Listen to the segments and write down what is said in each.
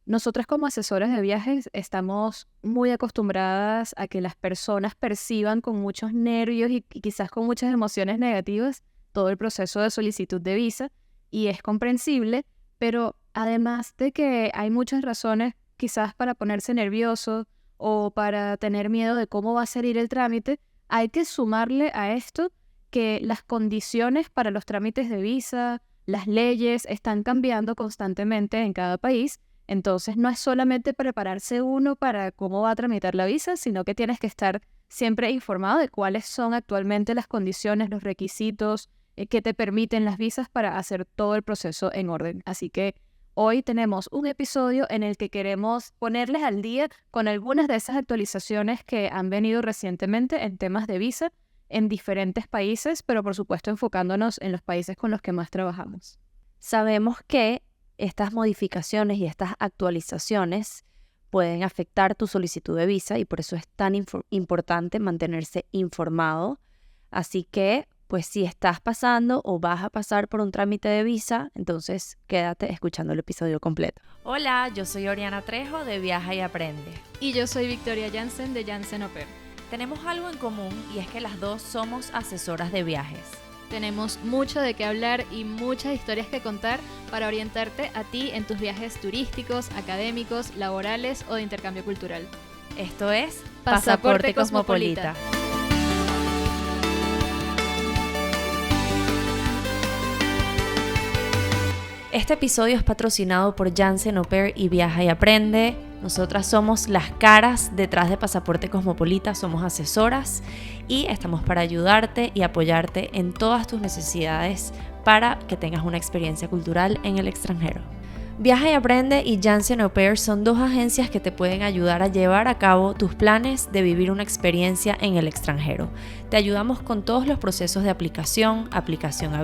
Nosotras como asesoras de viajes estamos muy acostumbradas a que las personas perciban con muchos nervios y quizás con muchas emociones negativas todo el proceso de solicitud de visa y es comprensible, pero además de que hay muchas razones quizás para ponerse nervioso o para tener miedo de cómo va a salir el trámite, hay que sumarle a esto que las condiciones para los trámites de visa, las leyes están cambiando constantemente en cada país. Entonces no es solamente prepararse uno para cómo va a tramitar la visa, sino que tienes que estar siempre informado de cuáles son actualmente las condiciones, los requisitos que te permiten las visas para hacer todo el proceso en orden. Así que hoy tenemos un episodio en el que queremos ponerles al día con algunas de esas actualizaciones que han venido recientemente en temas de visa en diferentes países, pero por supuesto enfocándonos en los países con los que más trabajamos. Sabemos que estas modificaciones y estas actualizaciones pueden afectar tu solicitud de visa y por eso es tan importante mantenerse informado. Así que, pues si estás pasando o vas a pasar por un trámite de visa, entonces quédate escuchando el episodio completo. Hola, yo soy Oriana Trejo de Viaja y Aprende. Y yo soy Victoria Jansen de Jansen Au Pair. Tenemos algo en común y es que las dos somos asesoras de viajes. Tenemos mucho de qué hablar y muchas historias que contar para orientarte a ti en tus viajes turísticos, académicos, laborales o de intercambio cultural. Esto es Pasaporte Cosmopolita. Este episodio es patrocinado por Jansen Au Pair y Viaja y Aprende. Nosotras somos las caras detrás de Pasaporte Cosmopolita, somos asesoras y estamos para ayudarte y apoyarte en todas tus necesidades para que tengas una experiencia cultural en el extranjero. Viaja y Aprende y Jansen Au Pair son dos agencias que te pueden ayudar a llevar a cabo tus planes de vivir una experiencia en el extranjero. Te ayudamos con todos los procesos de aplicación a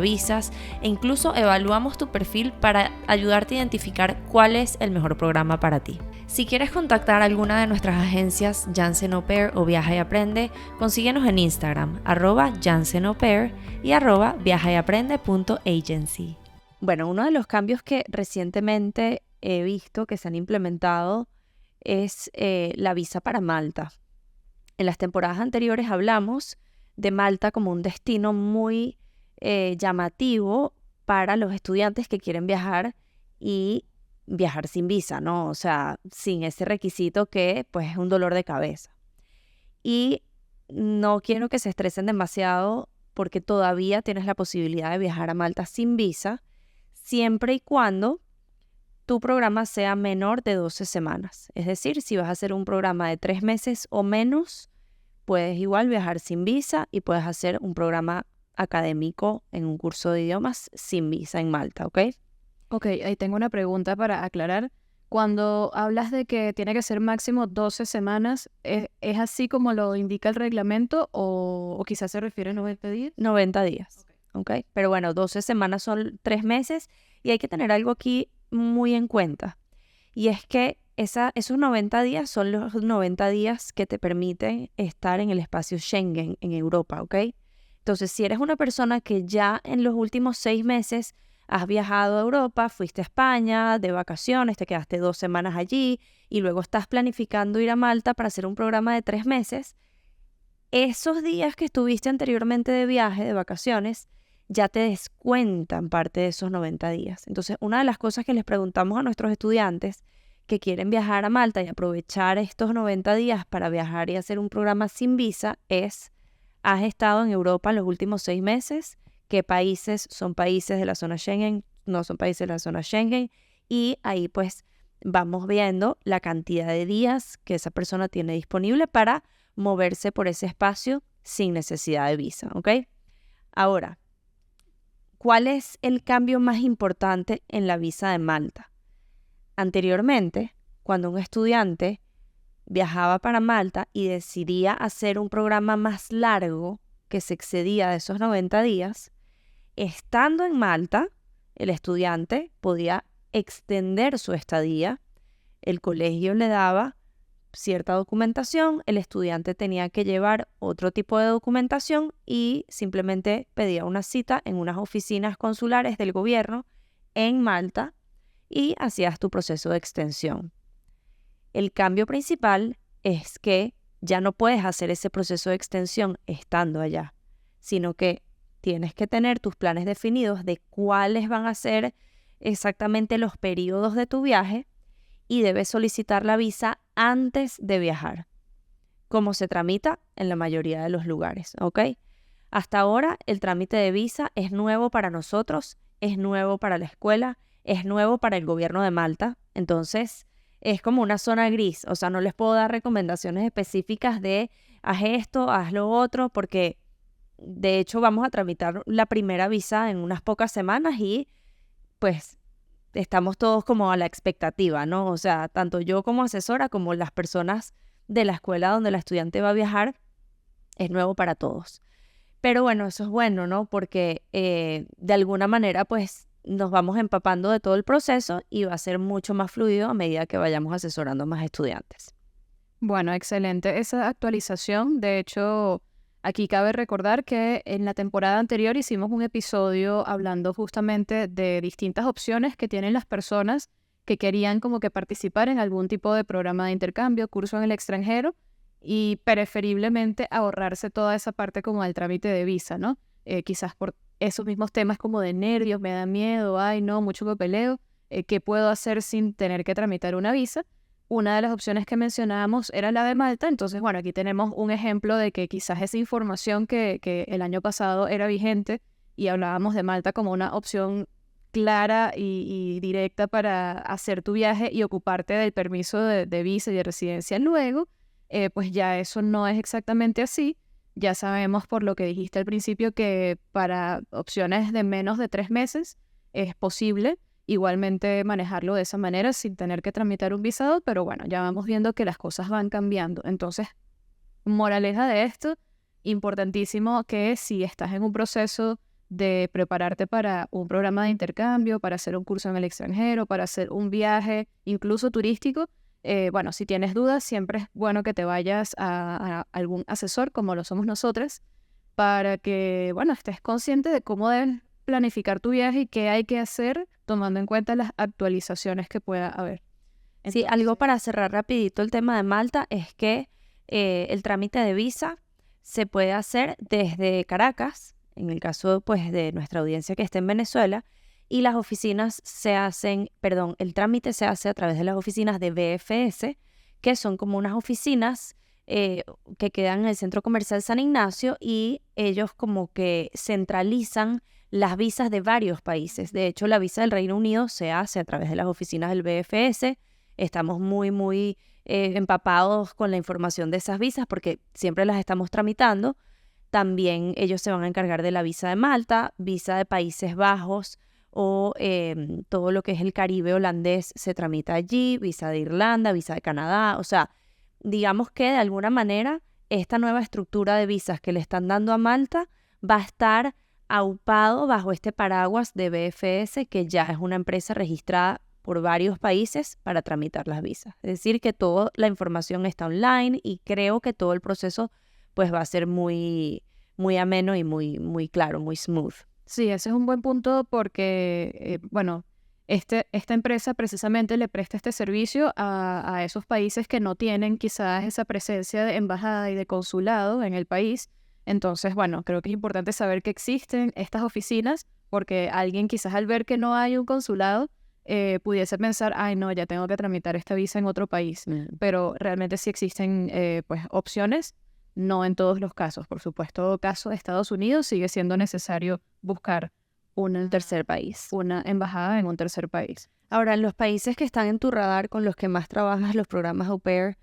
visas e incluso evaluamos tu perfil para ayudarte a identificar cuál es el mejor programa para ti. Si quieres contactar a alguna de nuestras agencias Jansen Au Pair o Viaja y Aprende, consíguenos en Instagram, @JansenAuPair y @viajaaprende.agency. Bueno, uno de los cambios que recientemente he visto que se han implementado es la visa para Malta. En las temporadas anteriores hablamos de Malta como un destino muy llamativo para los estudiantes que quieren viajar y viajar sin visa, ¿no? O sea, sin ese requisito que pues es un dolor de cabeza. Y no quiero que se estresen demasiado porque todavía tienes la posibilidad de viajar a Malta sin visa, siempre y cuando tu programa sea menor de 12 semanas. Es decir, si vas a hacer un programa de 3 meses o menos, puedes igual viajar sin visa y puedes hacer un programa académico en un curso de idiomas sin visa en Malta, ¿ok? Ok, ahí tengo una pregunta para aclarar. Cuando hablas de que tiene que ser máximo 12 semanas, ¿es así como lo indica el reglamento o quizás se refiere a 90 días? 90 días, ¿ok? Pero bueno, 12 semanas son 3 meses y hay que tener algo aquí muy en cuenta. Y es que esos 90 días son los 90 días que te permiten estar en el espacio Schengen en Europa, ¿ok? Entonces, si eres una persona que ya en los últimos 6 meses has viajado a Europa, fuiste a España de vacaciones, te quedaste 2 semanas allí y luego estás planificando ir a Malta para hacer un programa de 3 meses, esos días que estuviste anteriormente de viaje, de vacaciones, ya te descuentan parte de esos 90 días. Entonces, una de las cosas que les preguntamos a nuestros estudiantes que quieren viajar a Malta y aprovechar estos 90 días para viajar y hacer un programa sin visa es: ¿has estado en Europa en los últimos 6 meses? ¿Qué países son países de la zona Schengen? No son países de la zona Schengen. Y ahí pues vamos viendo la cantidad de días que esa persona tiene disponible para moverse por ese espacio sin necesidad de visa, ¿ok? Ahora, ¿cuál es el cambio más importante en la visa de Malta? Anteriormente, cuando un estudiante viajaba para Malta y decidía hacer un programa más largo que se excedía de esos 90 días, estando en Malta, el estudiante podía extender su estadía, el colegio le daba cierta documentación, el estudiante tenía que llevar otro tipo de documentación y simplemente pedía una cita en unas oficinas consulares del gobierno en Malta y hacías tu proceso de extensión. El cambio principal es que ya no puedes hacer ese proceso de extensión estando allá, sino que tienes que tener tus planes definidos de cuáles van a ser exactamente los periodos de tu viaje y debes solicitar la visa antes de viajar, como se tramita en la mayoría de los lugares, ¿ok? Hasta ahora el trámite de visa es nuevo para nosotros, es nuevo para la escuela, es nuevo para el gobierno de Malta, entonces es como una zona gris, o sea, no les puedo dar recomendaciones específicas de haz esto, haz lo otro, porque de hecho vamos a tramitar la primera visa en unas pocas semanas y pues estamos todos como a la expectativa, ¿no? O sea, tanto yo como asesora como las personas de la escuela donde la estudiante va a viajar, es nuevo para todos. Pero bueno, eso es bueno, ¿no? Porque de alguna manera pues nos vamos empapando de todo el proceso y va a ser mucho más fluido a medida que vayamos asesorando a más estudiantes. Bueno, excelente esa actualización. De hecho, aquí cabe recordar que en la temporada anterior hicimos un episodio hablando justamente de distintas opciones que tienen las personas que querían como que participar en algún tipo de programa de intercambio, curso en el extranjero y preferiblemente ahorrarse toda esa parte como del trámite de visa, ¿no? Quizás por esos mismos temas como de nervios, me da miedo, ay no, mucho papeleo, ¿qué puedo hacer sin tener que tramitar una visa? Una de las opciones que mencionábamos era la de Malta, entonces bueno, aquí tenemos un ejemplo de que quizás esa información que el año pasado era vigente y hablábamos de Malta como una opción clara y directa para hacer tu viaje y ocuparte del permiso de visa y de residencia luego, pues ya eso no es exactamente así. Ya sabemos por lo que dijiste al principio que para opciones de menos de 3 meses es posible igualmente manejarlo de esa manera sin tener que tramitar un visado, pero bueno, ya vamos viendo que las cosas van cambiando. Entonces, moraleja de esto, importantísimo que si estás en un proceso de prepararte para un programa de intercambio, para hacer un curso en el extranjero, para hacer un viaje, incluso turístico, bueno, si tienes dudas, siempre es bueno que te vayas a algún asesor, como lo somos nosotras, para que, bueno, estés consciente de cómo debes planificar tu viaje y qué hay que hacer tomando en cuenta las actualizaciones que pueda haber. Sí, algo para cerrar rapidito el tema de Malta es que el trámite de visa se puede hacer desde Caracas, en el caso pues de nuestra audiencia que esté en Venezuela, y las oficinas se hacen, perdón, el trámite se hace a través de las oficinas de BFS, que son como unas oficinas que quedan en el Centro Comercial San Ignacio y ellos como que centralizan las visas de varios países. De hecho, la visa del Reino Unido se hace a través de las oficinas del BFS. Estamos muy empapados con la información de esas visas porque siempre las estamos tramitando. También ellos se van a encargar de la visa de Malta, visa de Países Bajos o todo lo que es el Caribe holandés se tramita allí, visa de Irlanda, visa de Canadá. O sea, digamos que de alguna manera esta nueva estructura de visas que le están dando a Malta va a estar aupado bajo este paraguas de BFS, que ya es una empresa registrada por varios países para tramitar las visas. Es decir, que toda la información está online y creo que todo el proceso pues va a ser muy ameno y muy claro, muy smooth. Sí, ese es un buen punto porque, bueno, esta empresa precisamente le presta este servicio a esos países que no tienen quizás esa presencia de embajada y de consulado en el país. Entonces, bueno, creo que es importante saber que existen estas oficinas porque alguien quizás al ver que no hay un consulado pudiese pensar, ay no, ya tengo que tramitar esta visa en otro país. Pero realmente sí existen pues opciones, no en todos los casos. Por supuesto, caso de Estados Unidos sigue siendo necesario buscar un tercer país, una embajada en un tercer país. Ahora, en los países que están en tu radar con los que más trabajas los programas au pair,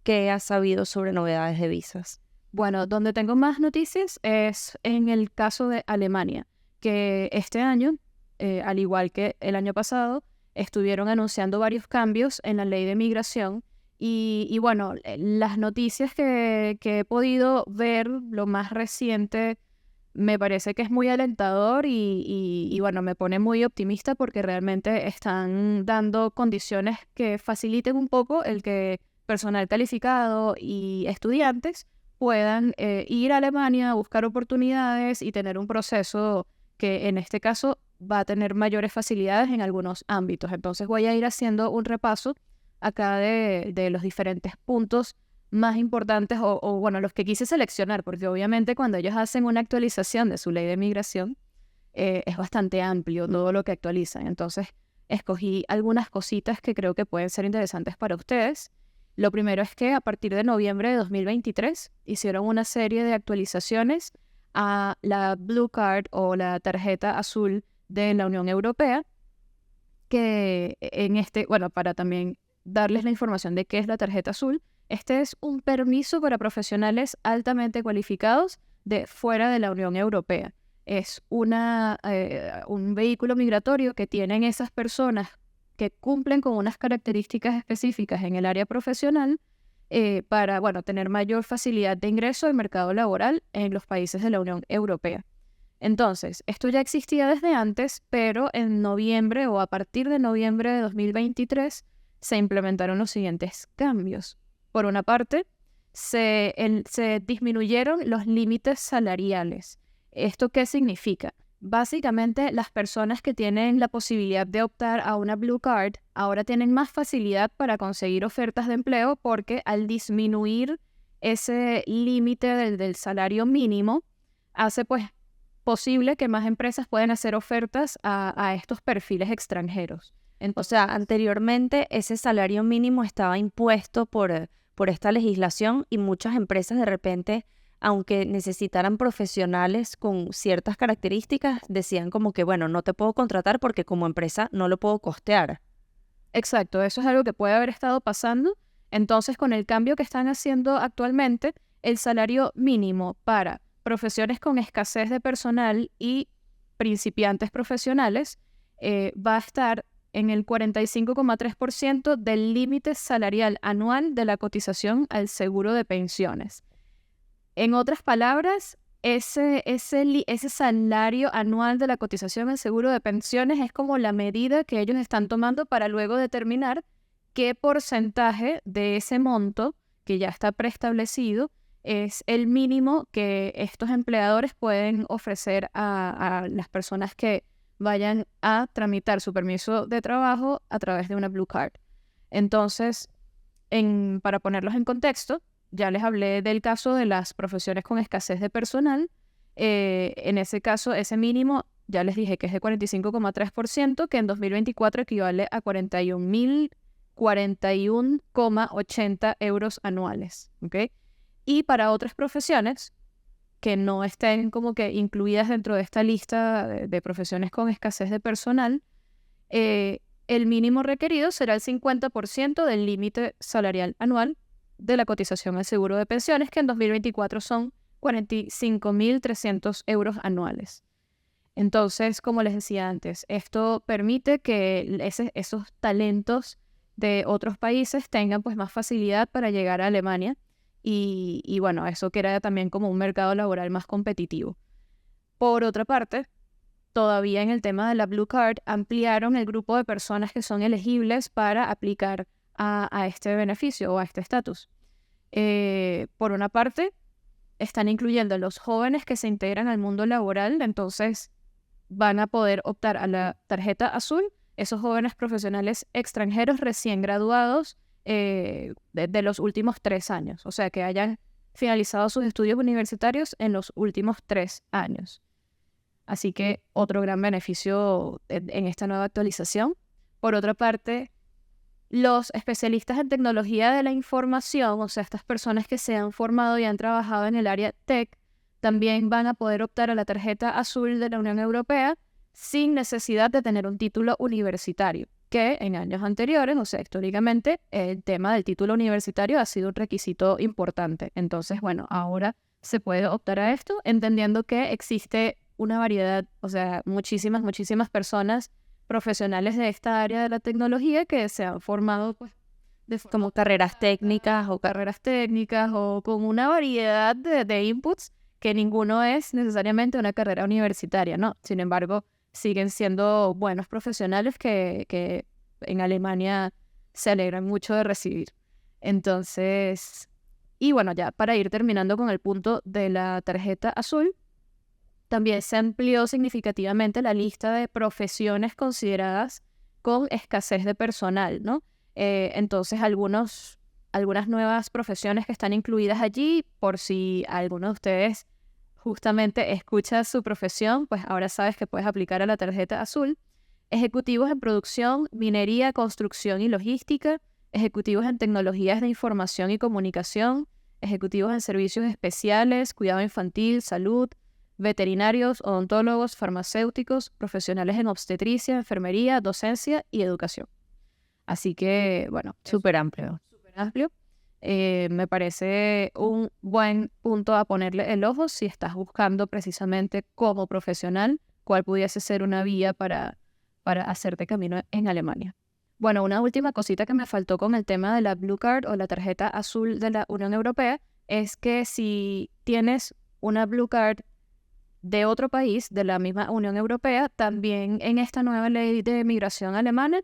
¿qué has sabido sobre novedades de visas? Bueno, donde tengo más noticias es en el caso de Alemania, que este año, al igual que el año pasado, estuvieron anunciando varios cambios en la ley de migración y bueno, las noticias que he podido ver, lo más reciente, me parece que es muy alentador y bueno, me pone muy optimista porque realmente están dando condiciones que faciliten un poco el que personal calificado y estudiantes puedan ir a Alemania a buscar oportunidades y tener un proceso que en este caso va a tener mayores facilidades en algunos ámbitos. Entonces voy a ir haciendo un repaso acá de los diferentes puntos más importantes o bueno, los que quise seleccionar, porque obviamente cuando ellos hacen una actualización de su ley de migración, es bastante amplio todo lo que actualizan. Entonces escogí algunas cositas que creo que pueden ser interesantes para ustedes. Lo primero es que a partir de noviembre de 2023 hicieron una serie de actualizaciones a la Blue Card o la tarjeta azul de la Unión Europea, que bueno, para también darles la información de qué es la tarjeta azul, este es un permiso para profesionales altamente cualificados de fuera de la Unión Europea. Es un vehículo migratorio que tienen esas personas que cumplen con unas características específicas en el área profesional para, bueno, tener mayor facilidad de ingreso al mercado laboral en los países de la Unión Europea. Entonces, esto ya existía desde antes, pero en noviembre o a partir de noviembre de 2023 se implementaron los siguientes cambios. Por una parte, se disminuyeron los límites salariales. ¿Esto qué significa? Básicamente, las personas que tienen la posibilidad de optar a una Blue Card ahora tienen más facilidad para conseguir ofertas de empleo porque al disminuir ese límite del salario mínimo, hace pues posible que más empresas puedan hacer ofertas a estos perfiles extranjeros. O sea, anteriormente ese salario mínimo estaba impuesto por esta legislación y muchas empresas de repente, aunque necesitaran profesionales con ciertas características, decían como que, bueno, no te puedo contratar porque como empresa no lo puedo costear. Exacto, eso es algo que puede haber estado pasando. Entonces, con el cambio que están haciendo actualmente, el salario mínimo para profesiones con escasez de personal y principiantes profesionales va a estar en el 45,3% del límite salarial anual de la cotización al seguro de pensiones. En otras palabras, ese salario anual de la cotización al seguro de pensiones es como la medida que ellos están tomando para luego determinar qué porcentaje de ese monto que ya está preestablecido es el mínimo que estos empleadores pueden ofrecer a las personas que vayan a tramitar su permiso de trabajo a través de una Blue Card. Entonces, para ponerlos en contexto, ya les hablé del caso de las profesiones con escasez de personal. En ese caso, ese mínimo, ya les dije que es de 45,3%, que en 2024 equivale a 41.041,80 euros anuales. ¿Okay? Y para otras profesiones que no estén como que incluidas dentro de esta lista de profesiones con escasez de personal, el mínimo requerido será el 50% del límite salarial anual de la cotización al seguro de pensiones, que en 2024 son 45.300 euros anuales. Entonces, como les decía antes, esto permite que esos talentos de otros países tengan pues más facilidad para llegar a Alemania y bueno, eso que era también como un mercado laboral más competitivo. Por otra parte, todavía en el tema de la Blue Card, ampliaron el grupo de personas que son elegibles para aplicar a este beneficio o a este estatus. Por una parte, están incluyendo a los jóvenes que se integran al mundo laboral, entonces van a poder optar a la tarjeta azul, esos jóvenes profesionales extranjeros recién graduados de los últimos 3 años, o sea, que hayan finalizado sus estudios universitarios en los últimos 3 años. Así que otro gran beneficio en esta nueva actualización. Por otra parte, los especialistas en tecnología de la información, o sea, estas personas que se han formado y han trabajado en el área tech, también van a poder optar a la tarjeta azul de la Unión Europea sin necesidad de tener un título universitario, que en años anteriores, o sea, históricamente, el tema del título universitario ha sido un requisito importante. Entonces, bueno, ahora se puede optar a esto, entendiendo que existe una variedad, o sea, muchísimas personas profesionales de esta área de la tecnología que se han formado pues como carreras técnicas o con una variedad de inputs que ninguno es necesariamente una carrera universitaria, ¿no? Sin embargo, siguen siendo buenos profesionales que en Alemania se alegran mucho de recibir. Entonces, y bueno, ya para ir terminando con el punto de la tarjeta azul, también se amplió significativamente la lista de profesiones consideradas con escasez de personal, ¿no? Entonces, algunas nuevas profesiones que están incluidas allí, por si alguno de ustedes justamente escucha su profesión, pues ahora sabes que puedes aplicar a la tarjeta azul. Ejecutivos en producción, minería, construcción y logística, ejecutivos en tecnologías de información y comunicación, ejecutivos en servicios especiales, cuidado infantil, salud, veterinarios, odontólogos, farmacéuticos, profesionales en obstetricia, enfermería, docencia y educación. Así que, bueno, Súper amplio. súper amplio. Me parece un buen punto a ponerle el ojo si estás buscando precisamente como profesional cuál pudiese ser una vía para hacerte camino en Alemania. Bueno, una última cosita que me faltó con el tema de la Blue Card o la tarjeta azul de la Unión Europea es que si tienes una Blue Card de otro país de la misma Unión Europea, también en esta nueva ley de migración alemana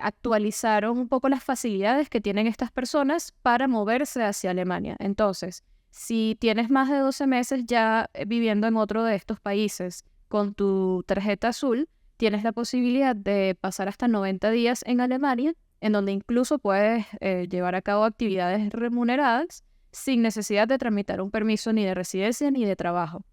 actualizaron un poco las facilidades que tienen estas personas para moverse hacia Alemania. Entonces, si tienes más de 12 meses ya viviendo en otro de estos países con tu tarjeta azul, tienes la posibilidad de pasar hasta 90 días en Alemania, en donde incluso puedes llevar a cabo actividades remuneradas sin necesidad de tramitar un permiso ni de residencia ni de trabajo.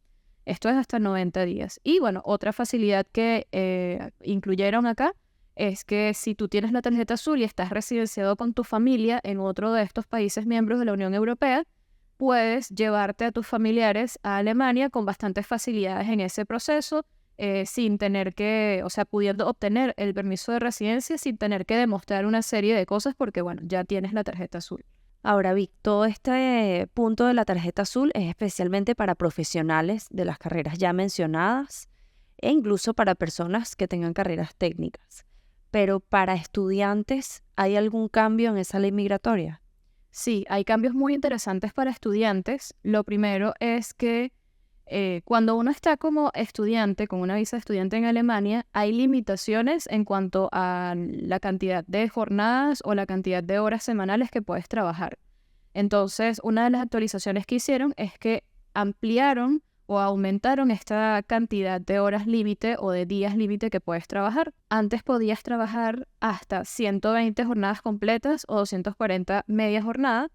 Esto es hasta 90 días. Y bueno, otra facilidad que incluyeron acá es que si tú tienes la tarjeta azul y estás residenciado con tu familia en otro de estos países miembros de la Unión Europea, puedes llevarte a tus familiares a Alemania con bastantes facilidades en ese proceso, sin tener que, o sea, pudiendo obtener el permiso de residencia sin tener que demostrar una serie de cosas porque, bueno, ya tienes la tarjeta azul. Ahora, Vic, todo este punto de la tarjeta azul es especialmente para profesionales de las carreras ya mencionadas e incluso para personas que tengan carreras técnicas. Pero para estudiantes, ¿hay algún cambio en esa ley migratoria? Sí, hay cambios muy interesantes para estudiantes. Lo primero es que cuando uno está como estudiante, con una visa de estudiante en Alemania, hay limitaciones en cuanto a la cantidad de jornadas o la cantidad de horas semanales que puedes trabajar. Entonces, una de las actualizaciones que hicieron es que ampliaron o aumentaron esta cantidad de horas límite o de días límite que puedes trabajar. Antes podías trabajar hasta 120 jornadas completas o 240 media jornada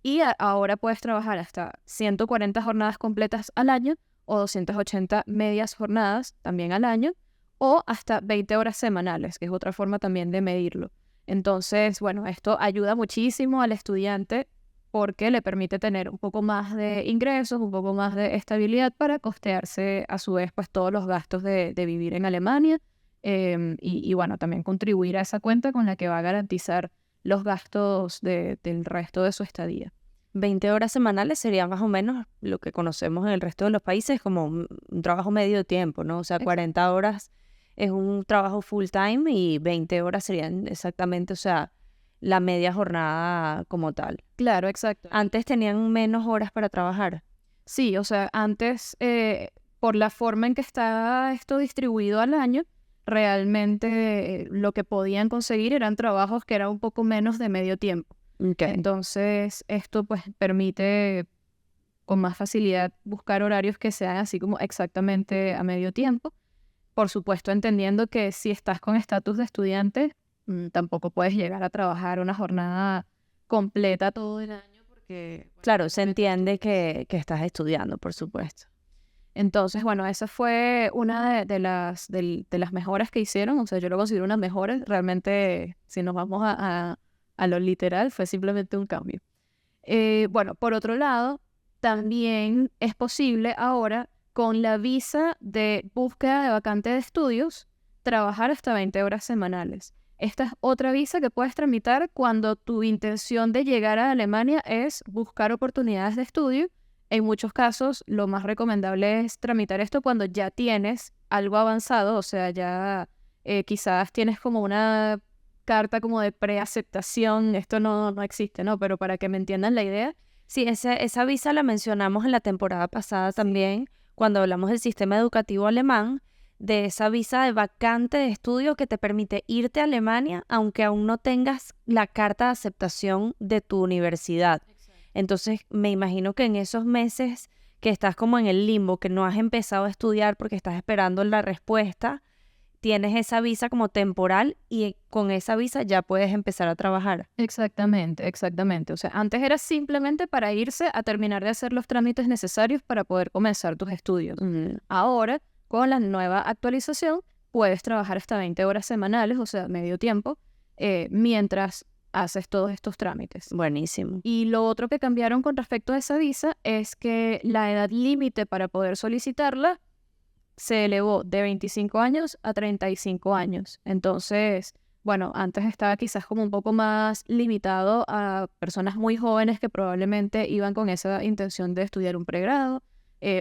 y ahora puedes trabajar hasta 140 jornadas completas al año o 280 medias jornadas también al año o hasta 20 horas semanales, que es otra forma también de medirlo. Entonces, bueno, esto ayuda muchísimo al estudiante porque le permite tener un poco más de ingresos, un poco más de estabilidad para costearse a su vez pues todos los gastos de vivir en Alemania y bueno, también contribuir a esa cuenta con la que va a garantizar los gastos del resto de su estadía. 20 horas semanales sería más o menos lo que conocemos en el resto de los países como un trabajo medio tiempo, ¿no? O sea, 40 horas es un trabajo full time y 20 horas serían exactamente, o sea, la media jornada como tal. Claro, exacto. Antes tenían menos horas para trabajar. Sí, o sea, antes, por la forma en que está esto distribuido al año, realmente lo que podían conseguir eran trabajos que eran un poco menos de medio tiempo. Okay. Entonces, esto pues permite con más facilidad buscar horarios que sean así como exactamente a medio tiempo. Por supuesto, entendiendo que si estás con estatus de estudiante, tampoco puedes llegar a trabajar una jornada completa todo el año porque... Bueno, claro, se entiende que estás estudiando, por supuesto. Entonces, bueno, esa fue una de las mejoras que hicieron. O sea, yo lo considero unas mejoras. Realmente, si nos vamos a lo literal, fue simplemente un cambio. Bueno, por otro lado, también es posible ahora, con la visa de búsqueda de vacante de estudios, trabajar hasta 20 horas semanales. Esta es otra visa que puedes tramitar cuando tu intención de llegar a Alemania es buscar oportunidades de estudio. En muchos casos, lo más recomendable es tramitar esto cuando ya tienes algo avanzado, o sea, ya quizás tienes como una carta como de preaceptación. Esto no existe, ¿no? Pero para que me entiendan la idea. Sí, esa visa la mencionamos en la temporada pasada también, cuando hablamos del sistema educativo alemán, de esa visa de vacante de estudio que te permite irte a Alemania aunque aún no tengas la carta de aceptación de tu universidad. Exacto. Entonces, me imagino que en esos meses que estás como en el limbo, que no has empezado a estudiar porque estás esperando la respuesta, tienes esa visa como temporal y con esa visa ya puedes empezar a trabajar. Exactamente, exactamente. O sea, antes era simplemente para irse a terminar de hacer los trámites necesarios para poder comenzar tus estudios. Ahora, con la nueva actualización, puedes trabajar hasta 20 horas semanales, o sea, medio tiempo, mientras haces todos estos trámites. Buenísimo. Y lo otro que cambiaron con respecto a esa visa es que la edad límite para poder solicitarla se elevó de 25 años a 35 años. Entonces, bueno, antes estaba quizás como un poco más limitado a personas muy jóvenes que probablemente iban con esa intención de estudiar un pregrado,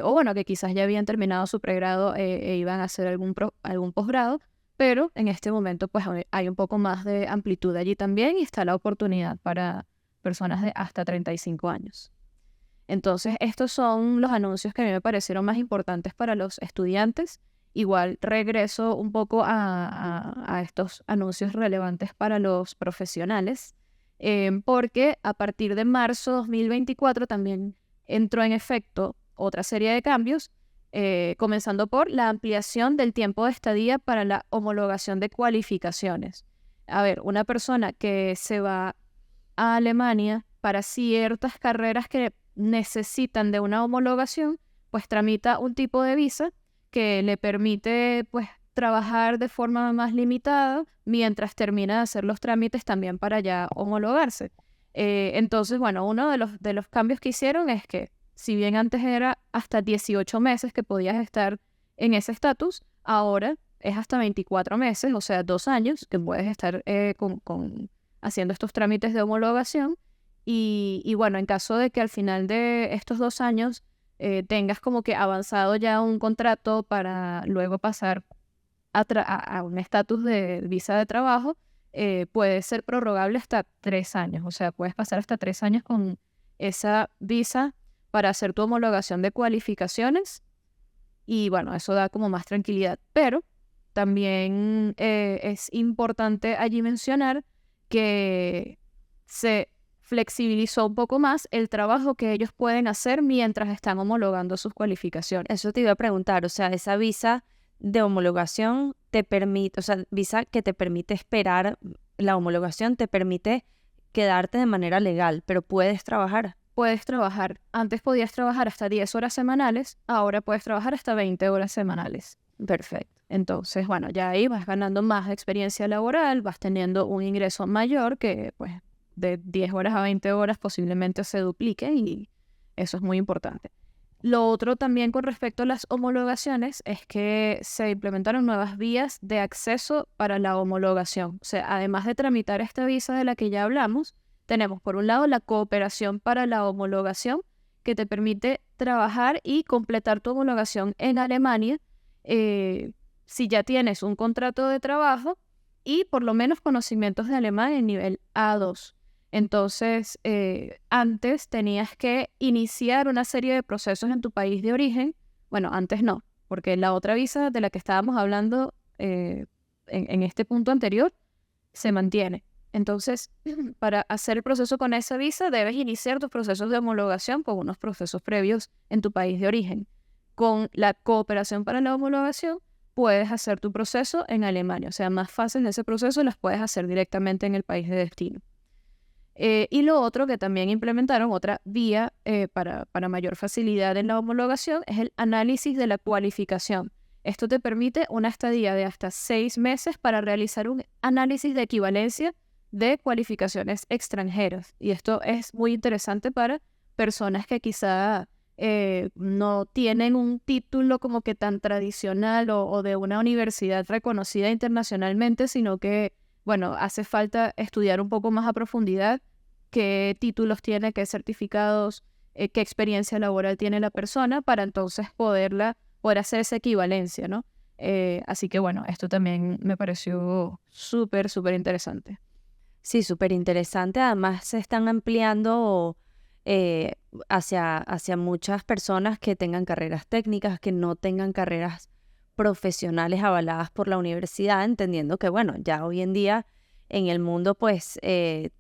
o bueno, que quizás ya habían terminado su pregrado e iban a hacer algún posgrado, pero en este momento pues hay un poco más de amplitud allí también y está la oportunidad para personas de hasta 35 años. Entonces, estos son los anuncios que a mí me parecieron más importantes para los estudiantes. Igual regreso un poco a estos anuncios relevantes para los profesionales, porque a partir de marzo 2024 también entró en efecto otra serie de cambios, comenzando por la ampliación del tiempo de estadía para la homologación de cualificaciones. A ver, una persona que se va a Alemania para ciertas carreras que necesitan de una homologación, pues tramita un tipo de visa que le permite pues trabajar de forma más limitada mientras termina de hacer los trámites también para ya homologarse. Entonces, bueno, uno de los cambios que hicieron es que si bien antes era hasta 18 meses que podías estar en ese estatus, ahora es hasta 24 meses, o sea, 2 años que puedes estar haciendo estos trámites de homologación. Y bueno, en caso de que al final de estos 2 años tengas como que avanzado ya un contrato para luego pasar a un estatus de visa de trabajo, puede ser prorrogable hasta 3 años. O sea, puedes pasar hasta 3 años con esa visa para hacer tu homologación de cualificaciones. Y bueno, eso da como más tranquilidad. Pero también es importante allí mencionar que se flexibilizó un poco más el trabajo que ellos pueden hacer mientras están homologando sus cualificaciones. Eso te iba a preguntar, o sea, esa visa de homologación te permite, o sea, visa que te permite esperar la homologación, te permite quedarte de manera legal, pero puedes trabajar. Puedes trabajar. Antes podías trabajar hasta 10 horas semanales, ahora puedes trabajar hasta 20 horas semanales. Perfecto. Entonces, bueno, ya ahí vas ganando más experiencia laboral, vas teniendo un ingreso mayor que, pues, de 10 horas a 20 horas posiblemente se duplique y eso es muy importante. Lo otro también con respecto a las homologaciones es que se implementaron nuevas vías de acceso para la homologación. O sea, además de tramitar esta visa de la que ya hablamos, tenemos por un lado la cooperación para la homologación, que te permite trabajar y completar tu homologación en Alemania si ya tienes un contrato de trabajo y por lo menos conocimientos de alemán en nivel A2. Entonces, antes tenías que iniciar una serie de procesos en tu país de origen. Bueno, antes no, porque la otra visa de la que estábamos hablando en este punto anterior se mantiene. Entonces, para hacer el proceso con esa visa, debes iniciar tus procesos de homologación con unos procesos previos en tu país de origen. Con la cooperación para la homologación, puedes hacer tu proceso en Alemania. O sea, más fácil ese proceso las puedes hacer directamente en el país de destino. Y lo otro que también implementaron, otra vía para mayor facilidad en la homologación, es el análisis de la cualificación. Esto te permite una estadía de hasta 6 meses para realizar un análisis de equivalencia de cualificaciones extranjeras. Y esto es muy interesante para personas que quizá no tienen un título como que tan tradicional o de una universidad reconocida internacionalmente, sino que, bueno, hace falta estudiar un poco más a profundidad qué títulos tiene, qué certificados, qué experiencia laboral tiene la persona para entonces poder hacer esa equivalencia, ¿no? Así que, bueno, esto también me pareció súper, súper interesante. Sí, súper interesante. Además, se están ampliando hacia muchas personas que tengan carreras técnicas, que no tengan carreras profesionales avaladas por la universidad, entendiendo que, bueno, ya hoy en día en el mundo pues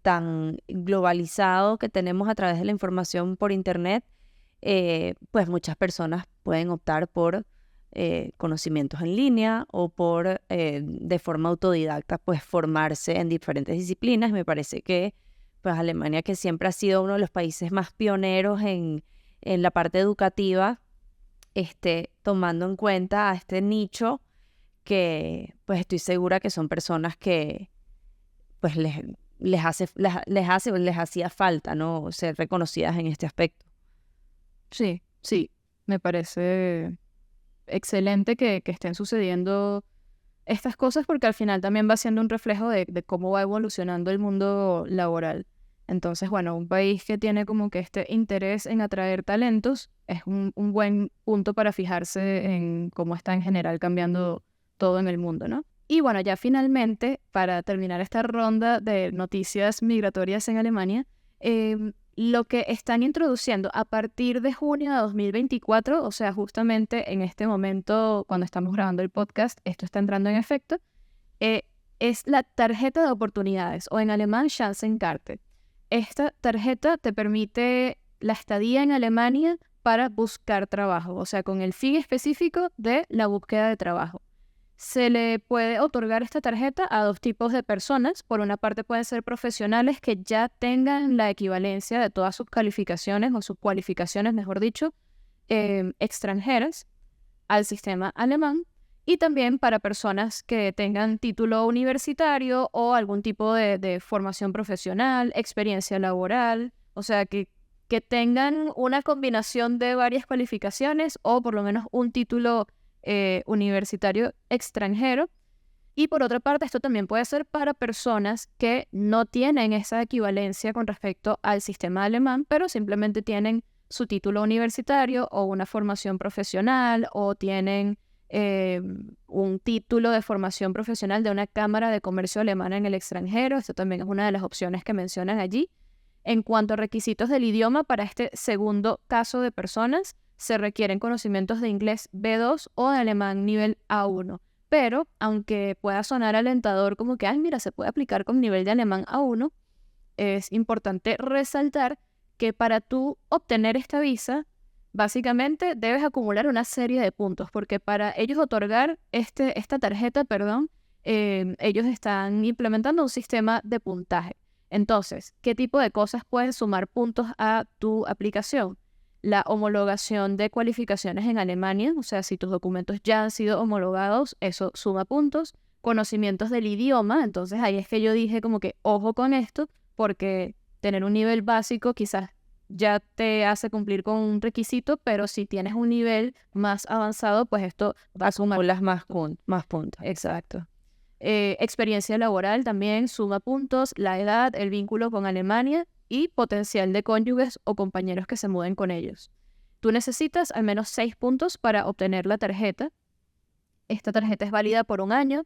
tan globalizado que tenemos a través de la información por internet, pues muchas personas pueden optar por conocimientos en línea o por de forma autodidacta pues formarse en diferentes disciplinas. Me parece que pues Alemania, que siempre ha sido uno de los países más pioneros en la parte educativa, tomando en cuenta a este nicho que pues estoy segura que son personas que pues les hacía falta, ¿no? Ser reconocidas en este aspecto. Sí, sí, me parece excelente que estén sucediendo estas cosas porque al final también va siendo un reflejo de cómo va evolucionando el mundo laboral. Entonces, bueno, un país que tiene como que este interés en atraer talentos es un buen punto para fijarse en cómo está en general cambiando todo en el mundo, ¿no? Y bueno, ya finalmente, para terminar esta ronda de noticias migratorias en Alemania, lo que están introduciendo a partir de junio de 2024, o sea, justamente en este momento, cuando estamos grabando el podcast, esto está entrando en efecto, es la tarjeta de oportunidades, o en alemán Chancenkarte. Esta tarjeta te permite la estadía en Alemania para buscar trabajo, o sea, con el fin específico de la búsqueda de trabajo. Se le puede otorgar esta tarjeta a dos tipos de personas. Por una parte pueden ser profesionales que ya tengan la equivalencia de todas sus calificaciones o sus cualificaciones, mejor dicho, extranjeras al sistema alemán. Y también para personas que tengan título universitario o algún tipo de formación profesional, experiencia laboral, o sea, que tengan una combinación de varias cualificaciones o por lo menos un título universitario extranjero. Y por otra parte, esto también puede ser para personas que no tienen esa equivalencia con respecto al sistema alemán, pero simplemente tienen su título universitario o una formación profesional o tienen un título de formación profesional de una cámara de comercio alemana en el extranjero. Esto también es una de las opciones que mencionan allí. En cuanto a requisitos del idioma, para este segundo caso de personas, se requieren conocimientos de inglés B2 o de alemán nivel A1. Pero, aunque pueda sonar alentador como que, ay, mira, se puede aplicar con nivel de alemán A1, es importante resaltar que para tú obtener esta visa, básicamente debes acumular una serie de puntos, porque para ellos otorgar esta tarjeta, ellos están implementando un sistema de puntaje. Entonces, ¿qué tipo de cosas pueden sumar puntos a tu aplicación? La homologación de cualificaciones en Alemania, o sea, si tus documentos ya han sido homologados, eso suma puntos. Conocimientos del idioma, entonces ahí es que yo dije como que ojo con esto, porque tener un nivel básico quizás ya te hace cumplir con un requisito, pero si tienes un nivel más avanzado, pues esto va a sumar más puntos. Exacto. Experiencia laboral también suma puntos, la edad, el vínculo con Alemania y potencial de cónyuges o compañeros que se muden con ellos. Tú necesitas al menos 6 puntos para obtener la tarjeta. Esta tarjeta es válida por un año.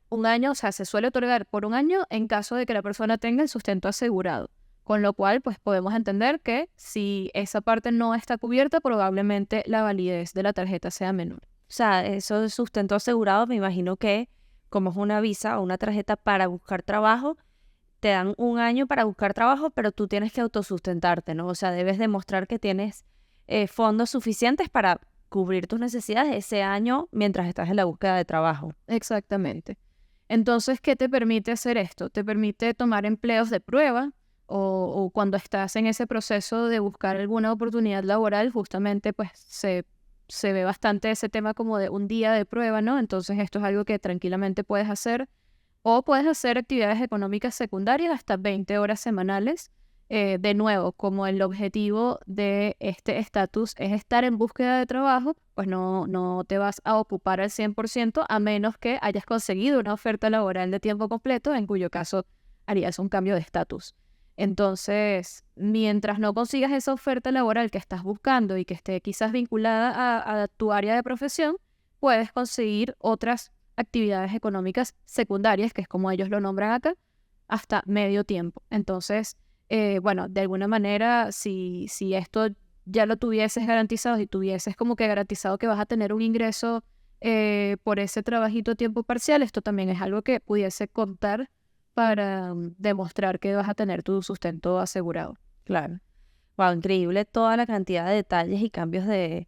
Un año, o sea, se suele otorgar por un año en caso de que la persona tenga el sustento asegurado. Con lo cual, pues podemos entender que si esa parte no está cubierta, probablemente la validez de la tarjeta sea menor. O sea, eso de sustento asegurado, me imagino que como es una visa o una tarjeta para buscar trabajo, te dan un año para buscar trabajo, pero tú tienes que autosustentarte, ¿no? O sea, debes demostrar que tienes fondos suficientes para cubrir tus necesidades ese año mientras estás en la búsqueda de trabajo. Exactamente. Entonces, ¿qué te permite hacer esto? Te permite tomar empleos de prueba o cuando estás en ese proceso de buscar alguna oportunidad laboral, justamente pues se ve bastante ese tema como de un día de prueba, ¿no? Entonces esto es algo que tranquilamente puedes hacer. O puedes hacer actividades económicas secundarias hasta 20 horas semanales. De nuevo, como el objetivo de este estatus es estar en búsqueda de trabajo, pues no te vas a ocupar al 100% a menos que hayas conseguido una oferta laboral de tiempo completo, en cuyo caso harías un cambio de estatus. Entonces, mientras no consigas esa oferta laboral que estás buscando y que esté quizás vinculada a tu área de profesión, puedes conseguir otras actividades económicas secundarias, que es como ellos lo nombran acá, hasta medio tiempo. Entonces, bueno, de alguna manera, si esto ya lo tuvieses garantizado, si tuvieses como que garantizado que vas a tener un ingreso por ese trabajito a tiempo parcial, esto también es algo que pudiese contar para demostrar que vas a tener tu sustento asegurado. Claro. Wow, increíble toda la cantidad de detalles y cambios de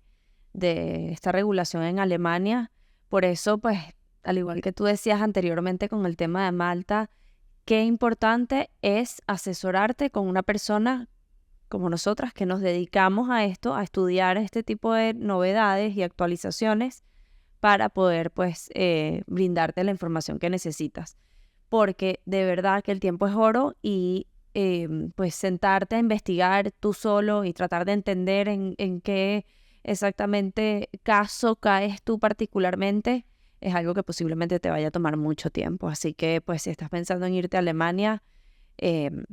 esta regulación en Alemania. Por eso, pues, al igual que tú decías anteriormente con el tema de Malta, qué importante es asesorarte con una persona como nosotras que nos dedicamos a esto, a estudiar este tipo de novedades y actualizaciones para poder, pues, brindarte la información que necesitas. Porque de verdad que el tiempo es oro y pues sentarte a investigar tú solo y tratar de entender en qué exactamente caso caes tú particularmente es algo que posiblemente te vaya a tomar mucho tiempo. Así que pues si estás pensando en irte a Alemania, em,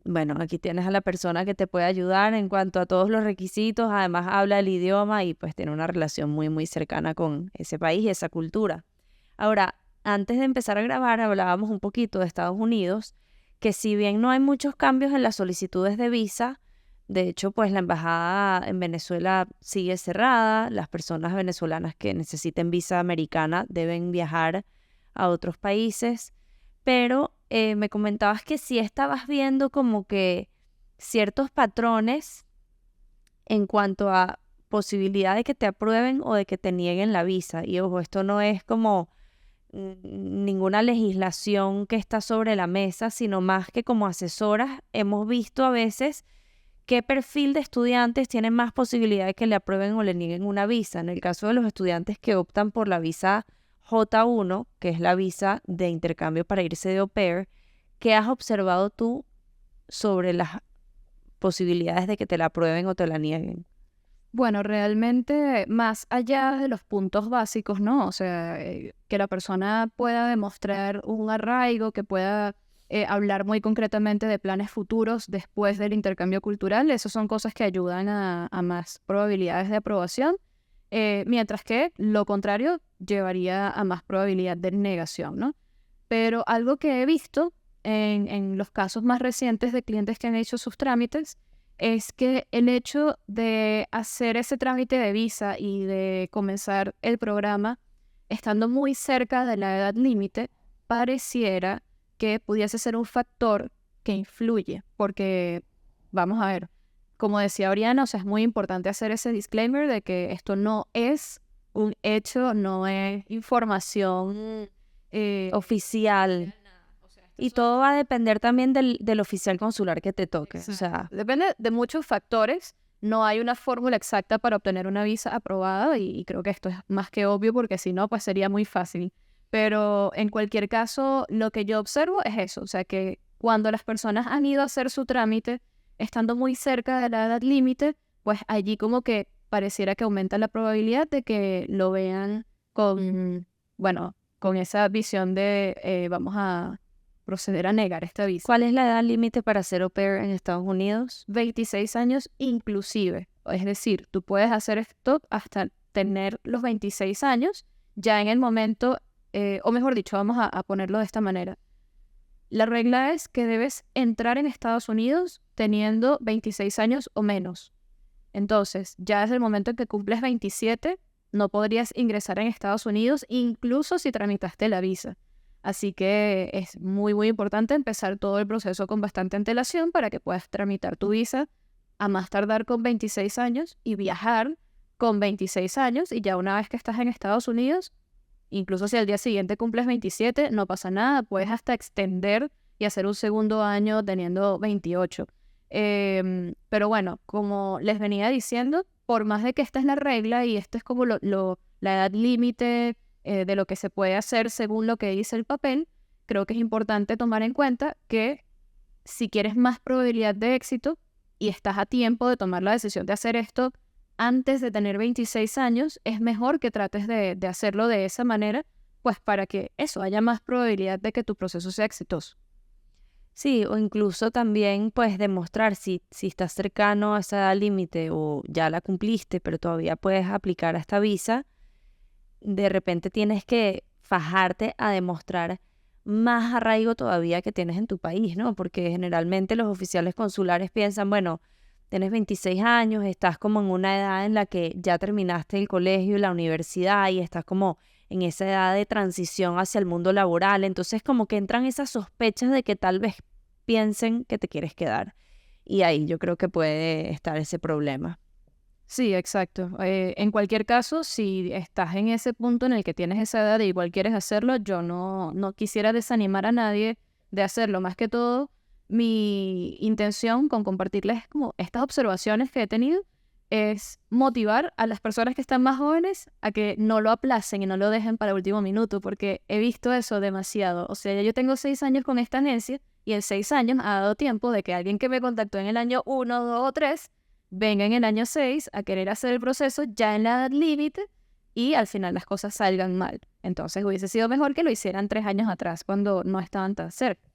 bueno, aquí tienes a la persona que te puede ayudar en cuanto a todos los requisitos, además habla el idioma y pues tiene una relación muy muy cercana con ese país y esa cultura. Ahora, antes de empezar a grabar hablábamos un poquito de Estados Unidos, que si bien no hay muchos cambios en las solicitudes de visa, de hecho, pues la embajada en Venezuela sigue cerrada, las personas venezolanas que necesiten visa americana deben viajar a otros países, pero me comentabas que sí estabas viendo como que ciertos patrones en cuanto a posibilidad de que te aprueben o de que te nieguen la visa. Y ojo, esto no es como ninguna legislación que está sobre la mesa, sino más que como asesoras hemos visto a veces qué perfil de estudiantes tienen más posibilidad de que le aprueben o le nieguen una visa. En el caso de los estudiantes que optan por la visa J1, que es la visa de intercambio para irse de au pair, ¿qué has observado tú sobre las posibilidades de que te la aprueben o te la nieguen? Bueno, realmente más allá de los puntos básicos, ¿no? O sea, que la persona pueda demostrar un arraigo, que pueda hablar muy concretamente de planes futuros después del intercambio cultural, esas son cosas que ayudan a más probabilidades de aprobación, mientras que lo contrario llevaría a más probabilidad de negación, ¿no? Pero algo que he visto en los casos más recientes de clientes que han hecho sus trámites es que el hecho de hacer ese trámite de visa y de comenzar el programa estando muy cerca de la edad límite, pareciera que pudiese ser un factor que influye, porque vamos a ver, como decía Oriana, o sea, es muy importante hacer ese disclaimer de que esto no es un hecho, no es información Oficial. Y todo va a depender también del oficial consular que te toque. O sea, depende de muchos factores. No hay una fórmula exacta para obtener una visa aprobada y creo que esto es más que obvio porque si no, pues sería muy fácil. Pero en cualquier caso, lo que yo observo es eso. O sea, que cuando las personas han ido a hacer su trámite, estando muy cerca de la edad límite, pues allí como que pareciera que aumenta la probabilidad de que lo vean con, bueno, con esa visión de vamos a proceder a negar esta visa. ¿cuál es la edad límite para ser au pair en Estados Unidos? 26 años inclusive. Es decir, tú puedes hacer esto hasta tener los 26 años, ya en el momento, o mejor dicho, vamos a ponerlo de esta manera. La regla es que debes entrar en Estados Unidos teniendo 26 años o menos. Entonces, ya desde el momento en que cumples 27, no podrías ingresar en Estados Unidos, incluso si tramitaste la visa. Así que es muy, muy importante empezar todo el proceso con bastante antelación para que puedas tramitar tu visa a más tardar con 26 años y viajar con 26 años. Y ya una vez que estás en Estados Unidos, incluso si al día siguiente cumples 27, no pasa nada. Puedes hasta extender y hacer un segundo año teniendo 28. Pero bueno, como les venía diciendo, por más de que esta es la regla y esto es como la edad límite de lo que se puede hacer según lo que dice el papel, creo que es importante tomar en cuenta que si quieres más probabilidad de éxito y estás a tiempo de tomar la decisión de hacer esto antes de tener 26 años, es mejor que trates de hacerlo de esa manera, pues para que eso haya más probabilidad de que tu proceso sea exitoso. Sí, o incluso también pues demostrar si estás cercano a esa edad límite o ya la cumpliste, pero todavía puedes aplicar a esta visa, de repente tienes que fajarte a demostrar más arraigo todavía que tienes en tu país, ¿no? Porque generalmente los oficiales consulares piensan, bueno, tienes 26 años, estás como en una edad en la que ya terminaste el colegio y la universidad y estás como en esa edad de transición hacia el mundo laboral, entonces como que entran esas sospechas de que tal vez piensen que te quieres quedar. y ahí yo creo que puede estar ese problema. Sí, exacto. En cualquier caso, si estás en ese punto en el que tienes esa edad y igual quieres hacerlo, yo no quisiera desanimar a nadie de hacerlo. Más que todo, mi intención con compartirles como estas observaciones que he tenido es motivar a las personas que están más jóvenes a que no lo aplacen y no lo dejen para el último minuto, porque he visto eso demasiado. O sea, ya yo tengo 6 años con esta agencia y en 6 años ha dado tiempo de que alguien que me contactó en el año 1, 2 o 3 venga en el año 6 a querer hacer el proceso ya en la edad límite y al final las cosas salgan mal. Entonces hubiese sido mejor que lo hicieran 3 años atrás cuando no estaban tan cerca.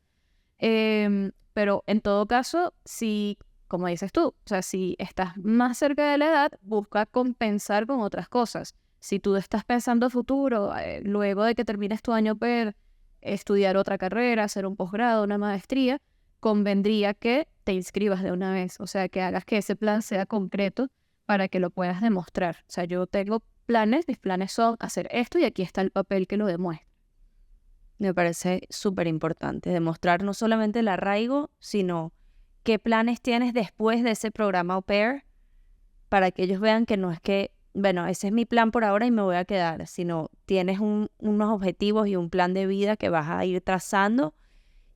Pero en todo caso, si, como dices tú, o sea, si estás más cerca de la edad, busca compensar con otras cosas. Si tú estás pensando a futuro, luego de que termines tu año PER, estudiar otra carrera, hacer un posgrado, una maestría, convendría que te inscribas de una vez, o sea, que hagas que ese plan sea concreto para que lo puedas demostrar. O sea, yo tengo planes, mis planes son hacer esto y aquí está el papel que lo demuestra. Me parece súper importante demostrar no solamente el arraigo, sino qué planes tienes después de ese programa au pair, para que ellos vean que no es que, bueno, ese es mi plan por ahora y me voy a quedar, sino tienes unos objetivos y un plan de vida que vas a ir trazando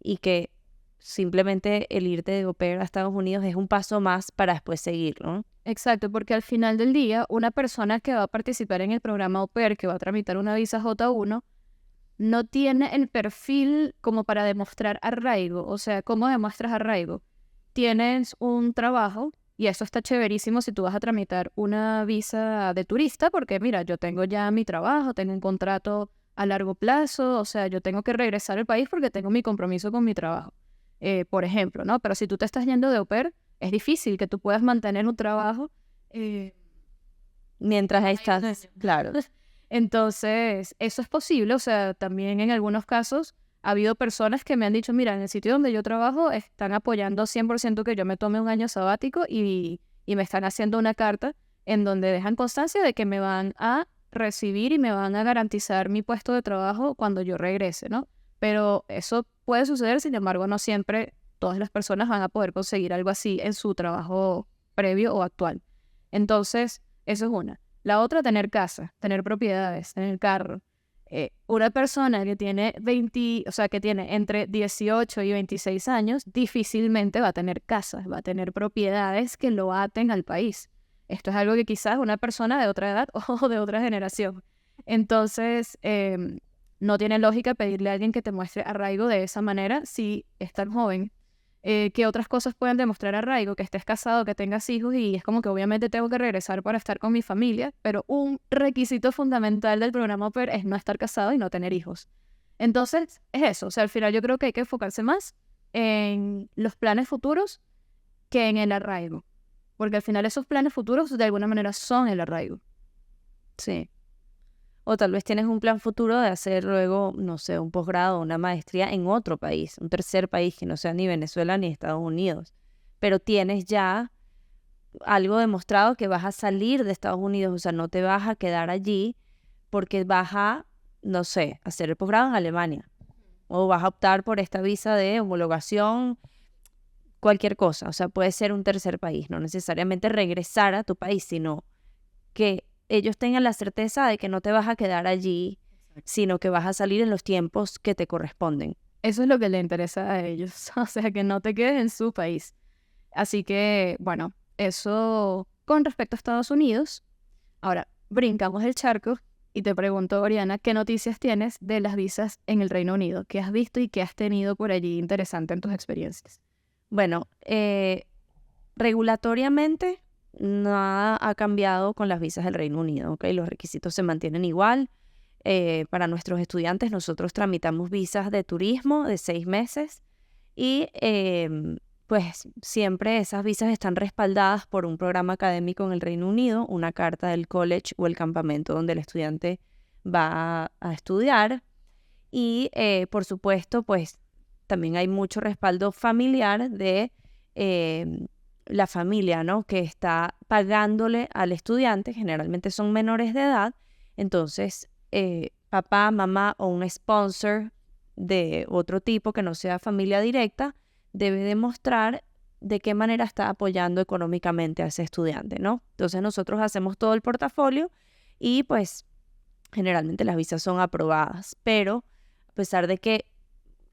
y que simplemente el irte de au pair a Estados Unidos es un paso más para después seguir, ¿no? Exacto, porque al final del día, una persona que va a participar en el programa au pair, que va a tramitar una visa J1, no tiene el perfil como para demostrar arraigo. O sea, ¿cómo demuestras arraigo? Tienes un trabajo, y eso está chéverísimo si tú vas a tramitar una visa de turista, porque mira, yo tengo ya mi trabajo, tengo un contrato a largo plazo, o sea, yo tengo que regresar al país porque tengo mi compromiso con mi trabajo. Por ejemplo, ¿no? Pero si tú te estás yendo de au pair, es difícil que tú puedas mantener un trabajo mientras estás, claro. Entonces, eso es posible, o sea, también en algunos casos ha habido personas que me han dicho, mira, en el sitio donde yo trabajo están apoyando 100% que yo me tome un año sabático y me están haciendo una carta en donde dejan constancia de que me van a recibir y me van a garantizar mi puesto de trabajo cuando yo regrese, ¿no? Pero eso puede suceder, sin embargo, no siempre todas las personas van a poder conseguir algo así en su trabajo previo o actual. Entonces, eso es una. La otra, tener casa, tener propiedades, tener carro. Una persona que tiene que tiene entre 18 y 26 años, difícilmente va a tener casa, va a tener propiedades que lo aten al país. Esto es algo que quizás una persona de otra edad o de otra generación. Entonces, no tiene lógica pedirle a alguien que te muestre arraigo de esa manera si es tan joven. Que otras cosas pueden demostrar arraigo, que estés casado, que tengas hijos y es como que obviamente tengo que regresar para estar con mi familia, pero un requisito fundamental del programa au pair es no estar casado y no tener hijos. Entonces, es eso, o sea, al final yo creo que hay que enfocarse más en los planes futuros que en el arraigo, porque al final esos planes futuros de alguna manera son el arraigo. Sí. O tal vez tienes un plan futuro de hacer luego, no sé, un posgrado o una maestría en otro país, un tercer país que no sea ni Venezuela ni Estados Unidos. Pero tienes ya algo demostrado que vas a salir de Estados Unidos, o sea, no te vas a quedar allí porque vas a, no sé, hacer el posgrado en Alemania. O vas a optar por esta visa de homologación, cualquier cosa. O sea, puede ser un tercer país, no necesariamente regresar a tu país, sino que ellos tengan la certeza de que no te vas a quedar allí, sino que vas a salir en los tiempos que te corresponden. Eso es lo que le interesa a ellos, o sea, que no te quedes en su país. Así que, bueno, eso con respecto a Estados Unidos. Ahora, brincamos el charco y te pregunto, Oriana, ¿qué noticias tienes de las visas en el Reino Unido? ¿Qué has visto y qué has tenido por allí interesante en tus experiencias? Bueno, regulatoriamente nada ha cambiado con las visas del Reino Unido, ¿ok? Los requisitos se mantienen igual. Para nuestros estudiantes nosotros tramitamos visas de turismo de 6 meses y pues siempre esas visas están respaldadas por un programa académico en el Reino Unido, una carta del college o el campamento donde el estudiante va a estudiar y por supuesto pues también hay mucho respaldo familiar de la familia, ¿no? Que está pagándole al estudiante, generalmente son menores de edad, entonces papá, mamá o un sponsor de otro tipo que no sea familia directa debe demostrar de qué manera está apoyando económicamente a ese estudiante, ¿no? Entonces nosotros hacemos todo el portafolio y pues generalmente las visas son aprobadas, pero a pesar de que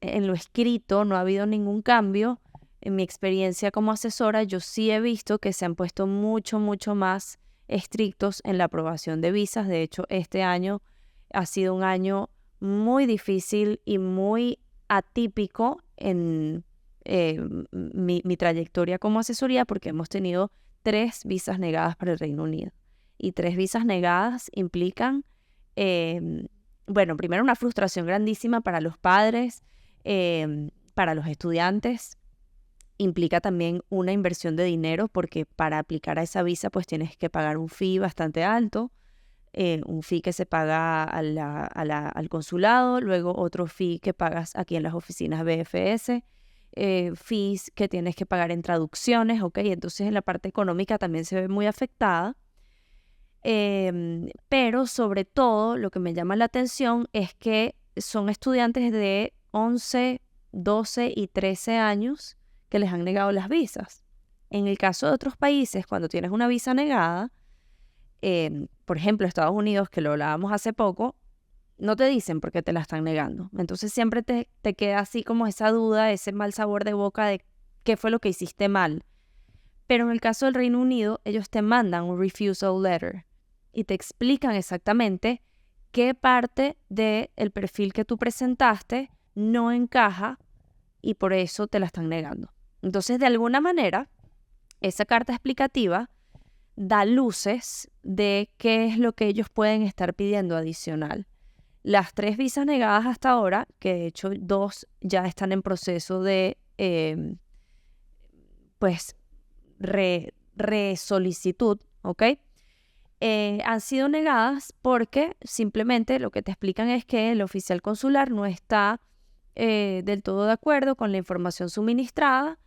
en lo escrito no ha habido ningún cambio, en mi experiencia como asesora, yo sí he visto que se han puesto mucho, mucho más estrictos en la aprobación de visas. De hecho, este año ha sido un año muy difícil y muy atípico en mi trayectoria como asesoría, porque hemos tenido 3 visas negadas para el Reino Unido. Y 3 visas negadas implican, bueno, primero una frustración grandísima para los padres, para los estudiantes. Implica también una inversión de dinero, porque para aplicar a esa visa pues tienes que pagar un fee bastante alto, un fee que se paga al consulado, luego otro fee que pagas aquí en las oficinas BFS, fees que tienes que pagar en traducciones, ¿ok? Entonces en la parte económica también se ve muy afectada. Pero sobre todo lo que me llama la atención es que son estudiantes de 11, 12 y 13 años que les han negado las visas. En el caso de otros países, cuando tienes una visa negada, por ejemplo, Estados Unidos, que lo hablábamos hace poco, no te dicen por qué te la están negando. Entonces siempre te queda así como esa duda, ese mal sabor de boca de qué fue lo que hiciste mal. Pero en el caso del Reino Unido, ellos te mandan un refusal letter y te explican exactamente qué parte del perfil que tú presentaste no encaja y por eso te la están negando. Entonces, de alguna manera, esa carta explicativa da luces de qué es lo que ellos pueden estar pidiendo adicional. Las 3 visas negadas hasta ahora, que de hecho 2 ya están en proceso de pues resolicitud, ¿ok? Han sido negadas porque simplemente lo que te explican es que el oficial consular no está del todo de acuerdo con la información suministrada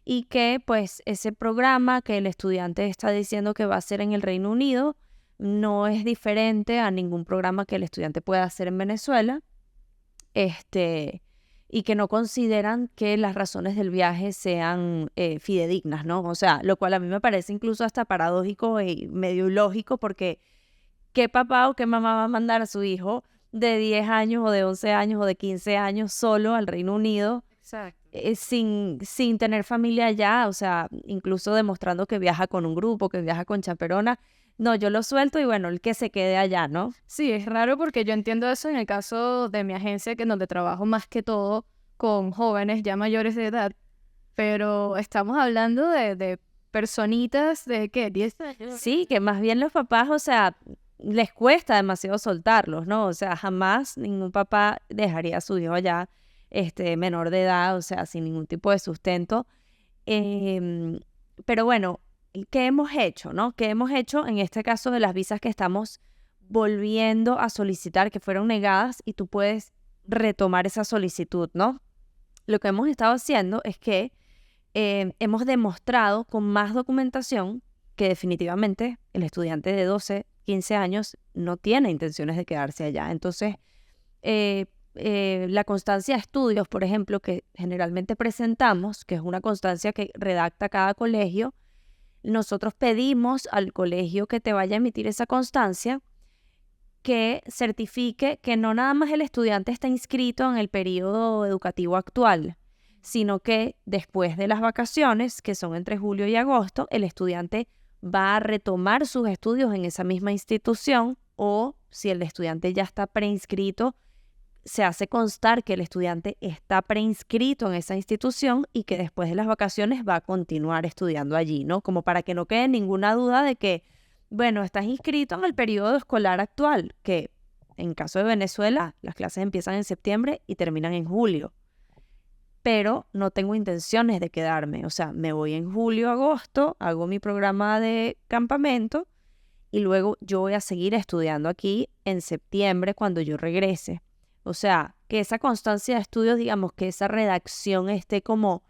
y que pues ese programa que el estudiante está diciendo que va a hacer en el Reino Unido no es diferente a ningún programa que el estudiante pueda hacer en Venezuela, y que no consideran que las razones del viaje sean fidedignas, ¿no? O sea, lo cual a mí me parece incluso hasta paradójico y medio ilógico, porque ¿qué papá o qué mamá va a mandar a su hijo de 10 años o de 11 años o de 15 años solo al Reino Unido? Exacto. Sin tener familia allá? O sea, incluso demostrando que viaja con un grupo, que viaja con chaperona. No, yo lo suelto y bueno, el que se quede allá, ¿no? Sí, es raro porque yo entiendo eso en el caso de mi agencia, que en donde trabajo más que todo con jóvenes ya mayores de edad, pero estamos hablando de personitas de, ¿qué? 10 años. Sí, que más bien los papás, o sea, les cuesta demasiado soltarlos, ¿no? O sea, jamás ningún papá dejaría a su hijo allá, menor de edad, o sea, sin ningún tipo de sustento. Em, pero bueno, ¿qué hemos hecho, no? ¿Qué hemos hecho en este caso de las visas que estamos volviendo a solicitar, que fueron negadas, y tú puedes retomar esa solicitud, ¿no? Lo que hemos estado haciendo es que hemos demostrado con más documentación que definitivamente el estudiante de 12, 15 años no tiene intenciones de quedarse allá. Entonces, la constancia de estudios, por ejemplo, que generalmente presentamos, que es una constancia que redacta cada colegio, nosotros pedimos al colegio que te vaya a emitir esa constancia que certifique que no nada más el estudiante está inscrito en el periodo educativo actual, sino que después de las vacaciones, que son entre julio y agosto, el estudiante va a retomar sus estudios en esa misma institución, o si el estudiante ya está preinscrito, se hace constar que el estudiante está preinscrito en esa institución y que después de las vacaciones va a continuar estudiando allí, ¿no? Como para que no quede ninguna duda de que, bueno, estás inscrito en el periodo escolar actual, que en caso de Venezuela las clases empiezan en septiembre y terminan en julio, pero no tengo intenciones de quedarme. O sea, me voy en julio, agosto, hago mi programa de campamento y luego yo voy a seguir estudiando aquí en septiembre cuando yo regrese. O sea, que esa constancia de estudios, digamos, que esa redacción esté como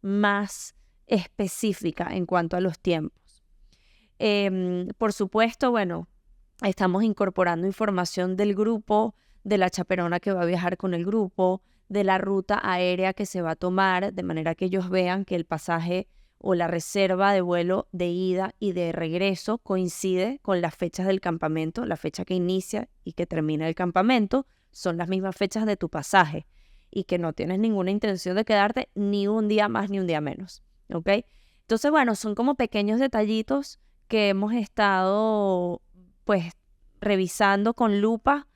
más específica en cuanto a los tiempos. Por supuesto, bueno, estamos incorporando información del grupo, de la chaperona que va a viajar con el grupo, de la ruta aérea que se va a tomar, de manera que ellos vean que el pasaje o la reserva de vuelo de ida y de regreso coincide con las fechas del campamento, la fecha que inicia y que termina el campamento, son las mismas fechas de tu pasaje y que no tienes ninguna intención de quedarte ni un día más ni un día menos, ¿ok? Entonces, bueno, son como pequeños detallitos que hemos estado, pues, revisando con lupa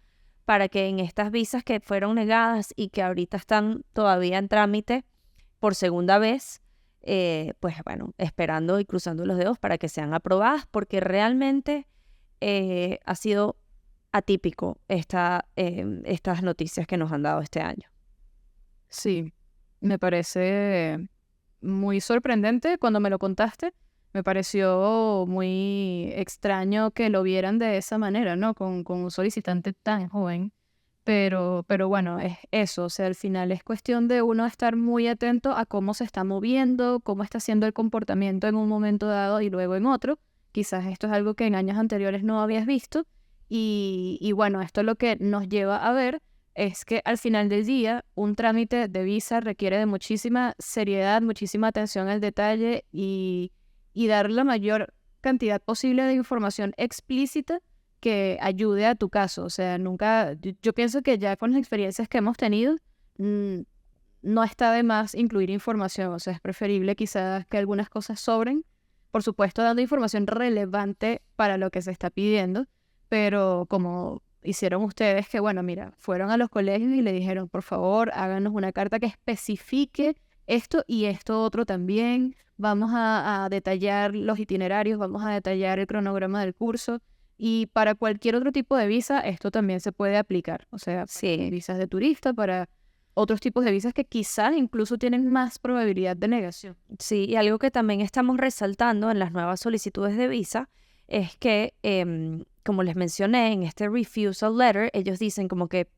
para que en estas visas que fueron negadas y que ahorita están todavía en trámite por segunda vez, pues, bueno, esperando y cruzando los dedos para que sean aprobadas, porque realmente ha sido atípico estas noticias que nos han dado este año. Sí, me parece muy sorprendente cuando me lo contaste. Me pareció muy extraño que lo vieran de esa manera, ¿no? Con un solicitante tan joven. Pero bueno, es eso. O sea, al final es cuestión de uno estar muy atento a cómo se está moviendo, cómo está siendo el comportamiento en un momento dado y luego en otro. Quizás esto es algo que en años anteriores no habías visto. Y bueno, esto lo que nos lleva a ver es que al final del día un trámite de visa requiere de muchísima seriedad, muchísima atención al detalle y dar la mayor cantidad posible de información explícita que ayude a tu caso. O sea, nunca, yo pienso que ya con las experiencias que hemos tenido, no está de más incluir información. O sea, es preferible quizás que algunas cosas sobren, por supuesto dando información relevante para lo que se está pidiendo, pero como hicieron ustedes, que bueno, mira, fueron a los colegios y le dijeron, por favor, háganos una carta que especifique esto y esto otro también. Vamos a detallar los itinerarios, vamos a detallar el cronograma del curso. Y para cualquier otro tipo de visa, esto también se puede aplicar. O sea, para visas de turista, para otros tipos de visas que quizás incluso tienen más probabilidad de negación. Sí, y algo que también estamos resaltando en las nuevas solicitudes de visa es que, como les mencioné, en este refusal letter, ellos dicen como que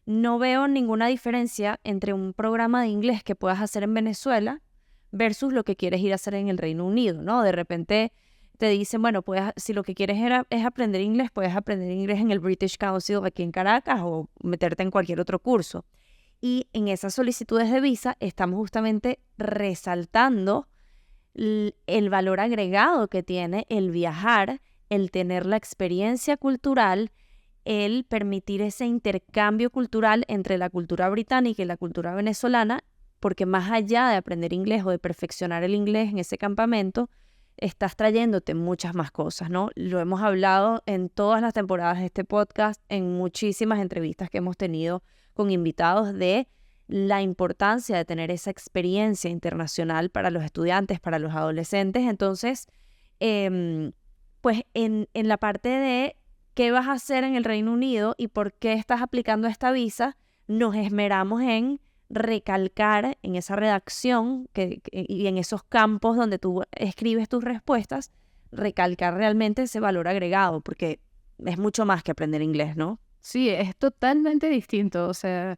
no veo ninguna diferencia entre un programa de inglés que puedas hacer en Venezuela versus lo que quieres ir a hacer en el Reino Unido, ¿no? De repente te dicen, bueno, si lo que quieres es aprender inglés, puedes aprender inglés en el British Council aquí en Caracas o meterte en cualquier otro curso. Y en esas solicitudes de visa estamos justamente resaltando el valor agregado que tiene el viajar, el tener la experiencia cultural, el permitir ese intercambio cultural entre la cultura británica y la cultura venezolana, porque más allá de aprender inglés o de perfeccionar el inglés en ese campamento, estás trayéndote muchas más cosas, ¿no? Lo hemos hablado en todas las temporadas de este podcast, en muchísimas entrevistas que hemos tenido con invitados de la importancia de tener esa experiencia internacional para los estudiantes, para los adolescentes. Entonces, pues en la parte de qué vas a hacer en el Reino Unido y por qué estás aplicando esta visa, nos esmeramos en recalcar en esa redacción y en esos campos donde tú escribes tus respuestas, recalcar realmente ese valor agregado, porque es mucho más que aprender inglés, ¿no? Sí, es totalmente distinto. O sea,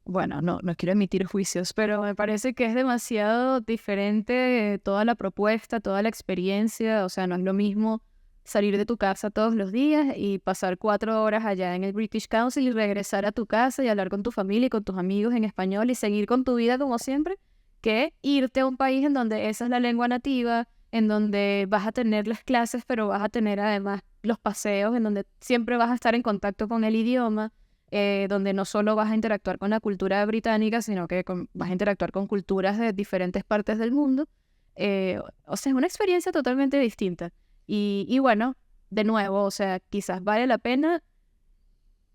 bueno, no quiero emitir juicios, pero me parece que es demasiado diferente toda la propuesta, toda la experiencia. O sea, no es lo mismo salir de tu casa todos los días y pasar 4 horas allá en el British Council y regresar a tu casa y hablar con tu familia y con tus amigos en español y seguir con tu vida como siempre, que irte a un país en donde esa es la lengua nativa, en donde vas a tener las clases, pero vas a tener además los paseos, en donde siempre vas a estar en contacto con el idioma, donde no solo vas a interactuar con la cultura británica, sino que vas a interactuar con culturas de diferentes partes del mundo. O sea, es una experiencia totalmente distinta. Y bueno, de nuevo, o sea, quizás vale la pena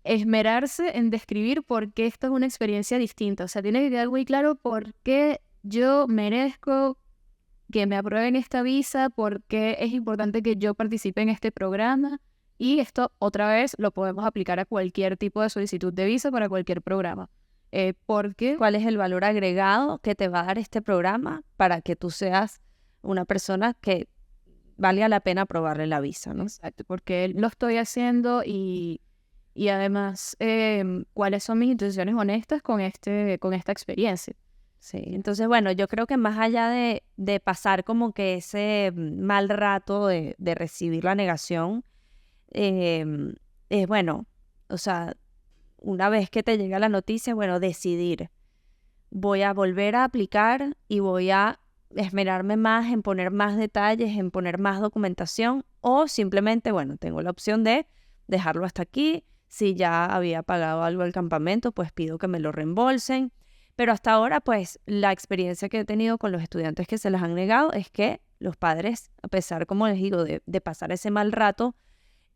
esmerarse en describir por qué esta es una experiencia distinta. O sea, tiene que quedar muy claro por qué yo merezco que me aprueben esta visa, por qué es importante que yo participe en este programa. Y esto, otra vez, lo podemos aplicar a cualquier tipo de solicitud de visa para cualquier programa. Porque ¿cuál es el valor agregado que te va a dar este programa para que tú seas una persona que valga la pena aprobarle la visa, ¿no? Exacto, porque lo estoy haciendo y además, cuáles son mis intenciones honestas con esta experiencia. Sí, entonces, bueno, yo creo que más allá de pasar como que ese mal rato de recibir la negación, es bueno, o sea, una vez que te llega la noticia, bueno, decidir, voy a volver a aplicar y voy a esmerarme más en poner más detalles, en poner más documentación, o simplemente, bueno, tengo la opción de dejarlo hasta aquí. Si ya había pagado algo al campamento, pues pido que me lo reembolsen. Pero hasta ahora, pues, la experiencia que he tenido con los estudiantes que se les han negado es que los padres, a pesar, como les digo, de pasar ese mal rato,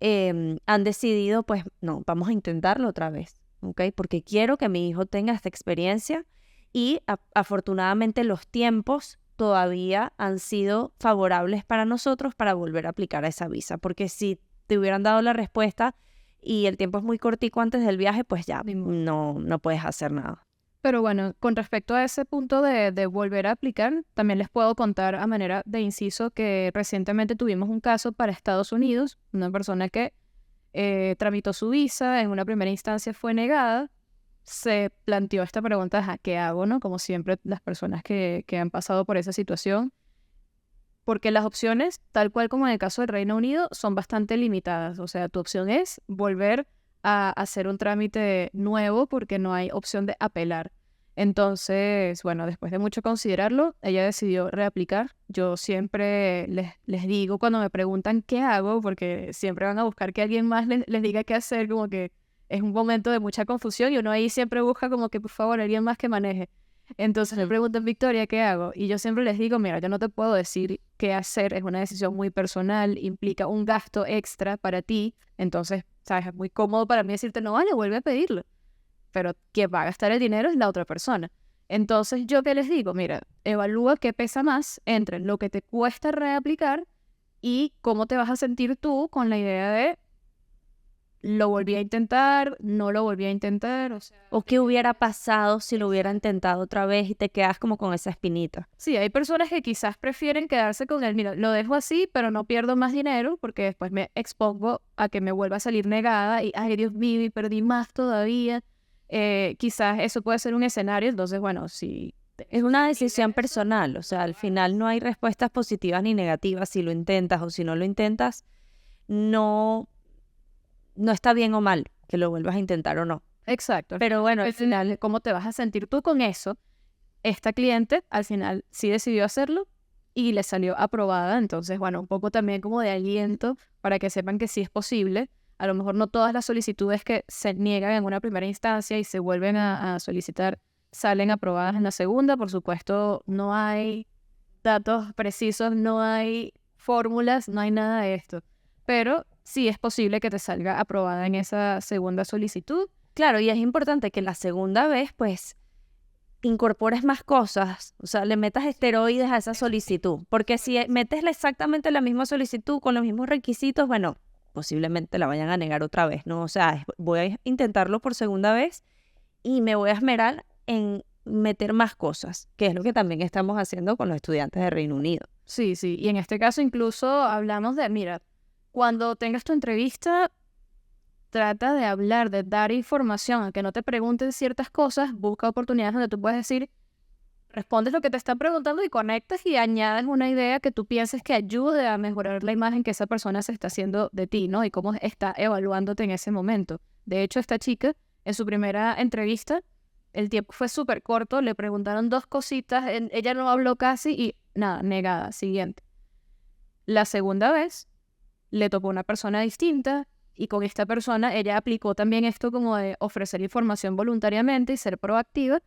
han decidido, pues, no, vamos a intentarlo otra vez, ¿ok? Porque quiero que mi hijo tenga esta experiencia y afortunadamente los tiempos todavía han sido favorables para nosotros para volver a aplicar a esa visa. Porque si te hubieran dado la respuesta y el tiempo es muy cortico antes del viaje, pues ya no puedes hacer nada. Pero bueno, con respecto a ese punto de volver a aplicar, también les puedo contar a manera de inciso que recientemente tuvimos un caso para Estados Unidos, una persona que tramitó su visa, en una primera instancia fue negada, se planteó esta pregunta, ¿a qué hago, no? Como siempre las personas que han pasado por esa situación, porque las opciones, tal cual como en el caso del Reino Unido, son bastante limitadas. O sea, tu opción es volver a hacer un trámite nuevo porque no hay opción de apelar. Entonces, bueno, después de mucho considerarlo, ella decidió reaplicar. Yo siempre les digo cuando me preguntan qué hago, porque siempre van a buscar que alguien más les diga qué hacer, como que es un momento de mucha confusión y uno ahí siempre busca como que, por favor, alguien más que maneje. Entonces me preguntan, Victoria, ¿qué hago? Y yo siempre les digo, mira, yo no te puedo decir qué hacer, es una decisión muy personal, implica un gasto extra para ti, entonces, ¿sabes? Es muy cómodo para mí decirte, no vale, vuelve a pedirlo, pero quien va a gastar el dinero es la otra persona. Entonces, ¿yo qué les digo? Mira, evalúa qué pesa más entre lo que te cuesta reaplicar y cómo te vas a sentir tú con la idea de lo volví a intentar, no lo volví a intentar, o sea... ¿O qué hubiera pasado si lo hubiera intentado otra vez y te quedas como con esa espinita? Sí, hay personas que quizás prefieren quedarse con él. Mira, lo dejo así, pero no pierdo más dinero porque después me expongo a que me vuelva a salir negada y, ay, Dios mío, y perdí más todavía. Quizás eso puede ser un escenario, entonces, bueno, si... Es una decisión personal, o sea, al final no hay respuestas positivas ni negativas si lo intentas o si no lo intentas, no está bien o mal que lo vuelvas a intentar o no. Exacto. Pero bueno, al final, ¿cómo te vas a sentir tú con eso? Esta cliente al final sí decidió hacerlo y le salió aprobada. Entonces, bueno, un poco también como de aliento para que sepan que sí es posible. A lo mejor no todas las solicitudes que se niegan en una primera instancia y se vuelven a solicitar salen aprobadas en la segunda. Por supuesto, no hay datos precisos, no hay fórmulas, no hay nada de esto. Pero sí es posible que te salga aprobada en esa segunda solicitud. Claro, y es importante que la segunda vez, pues, incorpores más cosas, o sea, le metas esteroides a esa solicitud, porque si metes exactamente la misma solicitud con los mismos requisitos, bueno, posiblemente la vayan a negar otra vez, ¿no? O sea, voy a intentarlo por segunda vez y me voy a esmerar en meter más cosas, que es lo que también estamos haciendo con los estudiantes de Reino Unido. Sí, y en este caso incluso hablamos de, mira, cuando tengas tu entrevista, trata de hablar, de dar información, a que no te pregunten ciertas cosas, busca oportunidades donde tú puedes decir, respondes lo que te están preguntando y conectas y añades una idea que tú pienses que ayude a mejorar la imagen que esa persona se está haciendo de ti, ¿no? Y cómo está evaluándote en ese momento. De hecho, esta chica, en su primera entrevista, el tiempo fue súper corto, le preguntaron 2 cositas, ella no habló casi y nada, negada, siguiente. La segunda vez, le tocó una persona distinta y con esta persona ella aplicó también esto como de ofrecer información voluntariamente y ser proactiva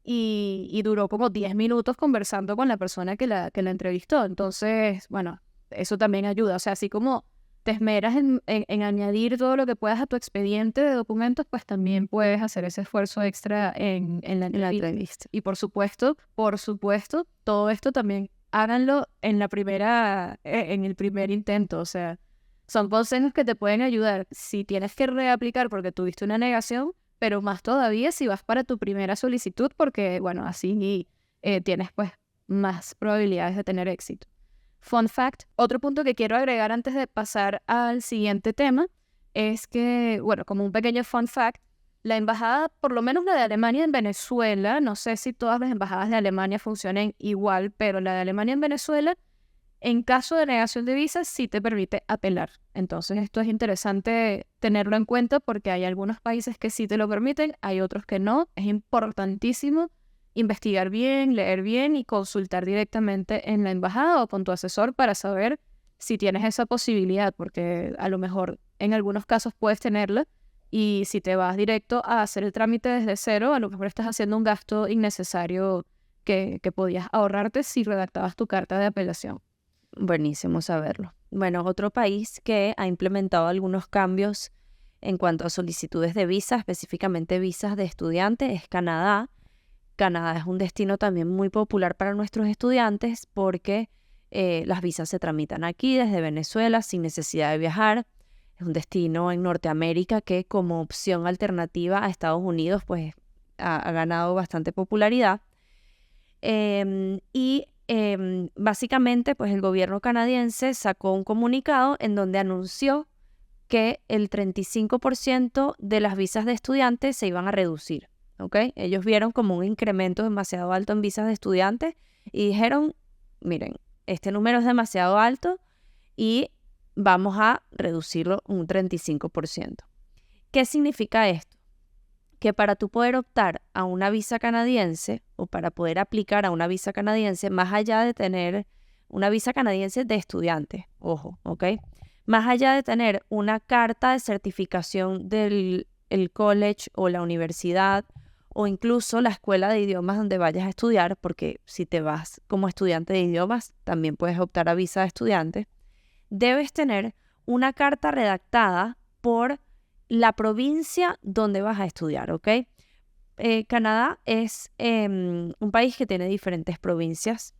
y duró como 10 minutos conversando con la persona que la entrevistó. Entonces, bueno, eso también ayuda. O sea, así como te esmeras en añadir todo lo que puedas a tu expediente de documentos, pues también puedes hacer ese esfuerzo extra en la entrevista. Y por supuesto, todo esto también háganlo en el primer intento. O sea, son consejos que te pueden ayudar si tienes que reaplicar porque tuviste una negación, pero más todavía si vas para tu primera solicitud porque, bueno, así tienes pues más probabilidades de tener éxito. Fun fact, otro punto que quiero agregar antes de pasar al siguiente tema es que, bueno, como un pequeño fun fact, la embajada, por lo menos la de Alemania en Venezuela, no sé si todas las embajadas de Alemania funcionen igual, pero la de Alemania en Venezuela, en caso de negación de visas, sí te permite apelar. Entonces, esto es interesante tenerlo en cuenta porque hay algunos países que sí te lo permiten, hay otros que no. Es importantísimo investigar bien, leer bien y consultar directamente en la embajada o con tu asesor para saber si tienes esa posibilidad, porque a lo mejor en algunos casos puedes tenerla y si te vas directo a hacer el trámite desde cero, a lo mejor estás haciendo un gasto innecesario que podías ahorrarte si redactabas tu carta de apelación. Buenísimo saberlo. Bueno, otro país que ha implementado algunos cambios en cuanto a solicitudes de visa, específicamente visas de estudiantes, es Canadá. Canadá es un destino también muy popular para nuestros estudiantes porque las visas se tramitan aquí desde Venezuela sin necesidad de viajar. Es un destino en Norteamérica que como opción alternativa a Estados Unidos pues ha ganado bastante popularidad. Básicamente pues el gobierno canadiense sacó un comunicado en donde anunció que el 35% de las visas de estudiantes se iban a reducir. ¿Ok? Ellos vieron como un incremento demasiado alto en visas de estudiantes y dijeron, miren, este número es demasiado alto y vamos a reducirlo un 35%. ¿Qué significa esto? Que para tú poder optar a una visa canadiense o para poder aplicar a una visa canadiense, más allá de tener una visa canadiense de estudiante, ojo, ¿ok? Más allá de tener una carta de certificación del college o la universidad o incluso la escuela de idiomas donde vayas a estudiar, porque si te vas como estudiante de idiomas, también puedes optar a visa de estudiante, debes tener una carta redactada por la provincia donde vas a estudiar, ¿ok? Canadá es un país que tiene diferentes provincias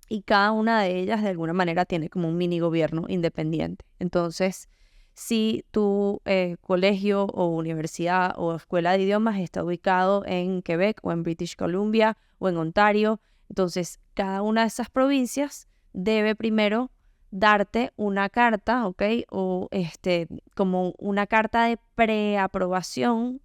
y cada una de ellas de alguna manera tiene como un mini gobierno independiente. Entonces, si tu colegio o universidad o escuela de idiomas está ubicado en Quebec o en British Columbia o en Ontario, entonces cada una de esas provincias debe primero darte una carta, ¿ok? O como una carta de preaprobación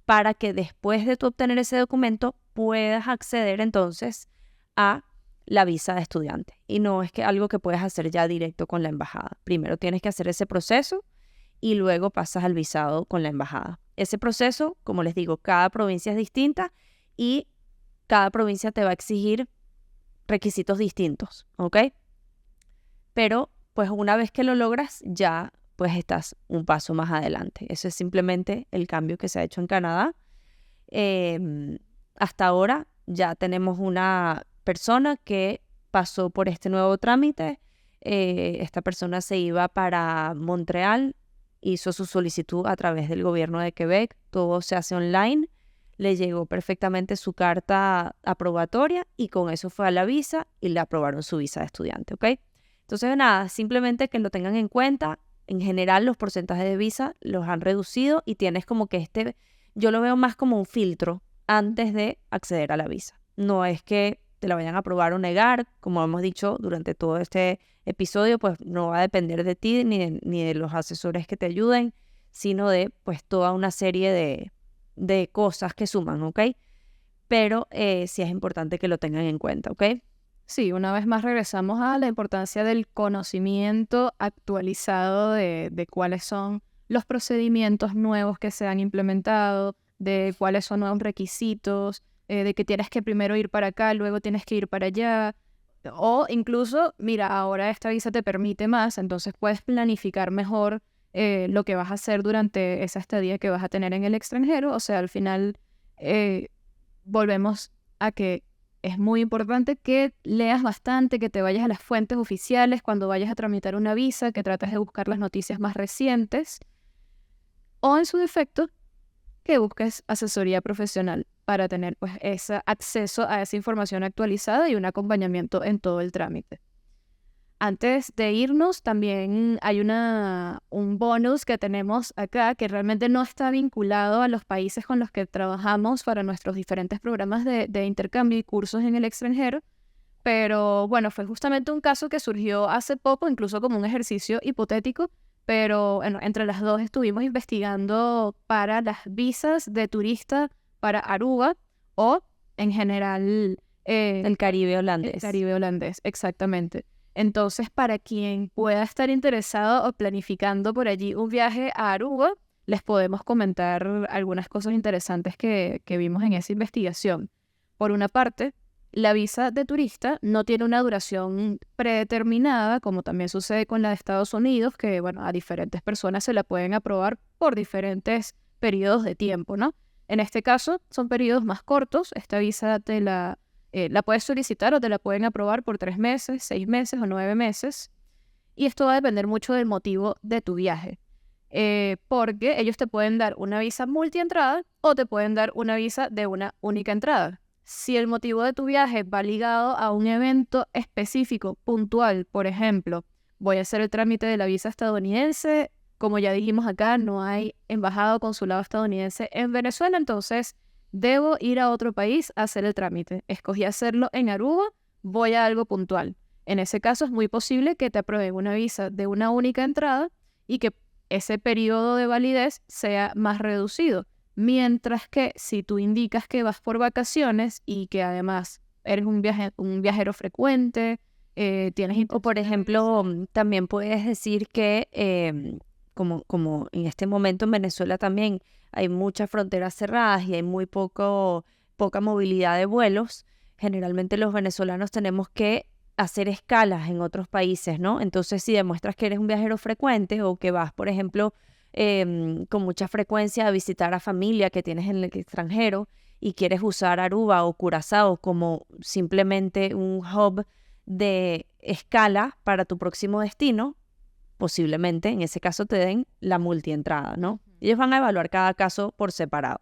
para que después de tú obtener ese documento puedas acceder entonces a la visa de estudiante. Y no es que algo que puedes hacer ya directo con la embajada. Primero tienes que hacer ese proceso y luego pasas al visado con la embajada. Ese proceso, como les digo, cada provincia es distinta y cada provincia te va a exigir requisitos distintos, ¿ok? Pero pues una vez que lo logras ya pues estás un paso más adelante. Eso es simplemente el cambio que se ha hecho en Canadá. Hasta ahora ya tenemos una persona que pasó por este nuevo trámite. Esta persona se iba para Montreal, hizo su solicitud a través del gobierno de Quebec, todo se hace online, le llegó perfectamente su carta aprobatoria y con eso fue a la visa y le aprobaron su visa de estudiante, ¿ok? Entonces, nada, simplemente que lo tengan en cuenta. En general, los porcentajes de visa los han reducido y tienes como que yo lo veo más como un filtro antes de acceder a la visa. No es que te la vayan a aprobar o negar, como hemos dicho durante todo este episodio, pues no va a depender de ti ni de los asesores que te ayuden, sino de pues toda una serie de cosas que suman, ¿ok? Pero sí es importante que lo tengan en cuenta, ¿ok? Sí, una vez más regresamos a la importancia del conocimiento actualizado de cuáles son los procedimientos nuevos que se han implementado, de cuáles son nuevos requisitos, de que tienes que primero ir para acá, luego tienes que ir para allá. O incluso, mira, ahora esta visa te permite más, entonces puedes planificar mejor lo que vas a hacer durante esa estadía que vas a tener en el extranjero. O sea, al final volvemos a que es muy importante que leas bastante, que te vayas a las fuentes oficiales cuando vayas a tramitar una visa, que trates de buscar las noticias más recientes o en su defecto, que busques asesoría profesional para tener pues ese acceso a esa información actualizada y un acompañamiento en todo el trámite. Antes de irnos, también hay un bonus que tenemos acá que realmente no está vinculado a los países con los que trabajamos para nuestros diferentes programas de intercambio y cursos en el extranjero, pero bueno, fue justamente un caso que surgió hace poco, incluso como un ejercicio hipotético, pero bueno, entre las dos estuvimos investigando para las visas de turista para Aruba o en general el Caribe holandés. El Caribe holandés, exactamente. Entonces, para quien pueda estar interesado o planificando por allí un viaje a Aruba, les podemos comentar algunas cosas interesantes que vimos en esa investigación. Por una parte, la visa de turista no tiene una duración predeterminada, como también sucede con la de Estados Unidos, que bueno, a diferentes personas se la pueden aprobar por diferentes periodos de tiempo, ¿no? En este caso, son periodos más cortos. Esta visa la puedes solicitar o te la pueden aprobar por 3 meses, 6 meses o 9 meses. Y esto va a depender mucho del motivo de tu viaje. Porque ellos te pueden dar una visa multientrada o te pueden dar una visa de una única entrada. Si el motivo de tu viaje va ligado a un evento específico, puntual, por ejemplo, voy a hacer el trámite de la visa estadounidense, como ya dijimos acá, no hay embajada o consulado estadounidense en Venezuela, entonces debo ir a otro país a hacer el trámite. Escogí hacerlo en Aruba, voy a algo puntual. En ese caso es muy posible que te aprueben una visa de una única entrada y que ese periodo de validez sea más reducido. Mientras que si tú indicas que vas por vacaciones y que además eres un viajero frecuente, tienes... O por ejemplo, también puedes decir que como en este momento en Venezuela también hay muchas fronteras cerradas y hay muy poca movilidad de vuelos, generalmente los venezolanos tenemos que hacer escalas en otros países, ¿no? Entonces, si demuestras que eres un viajero frecuente o que vas, por ejemplo, con mucha frecuencia a visitar a familia que tienes en el extranjero y quieres usar Aruba o Curazao como simplemente un hub de escala para tu próximo destino, posiblemente en ese caso te den la multientrada, ¿no? Ellos van a evaluar cada caso por separado.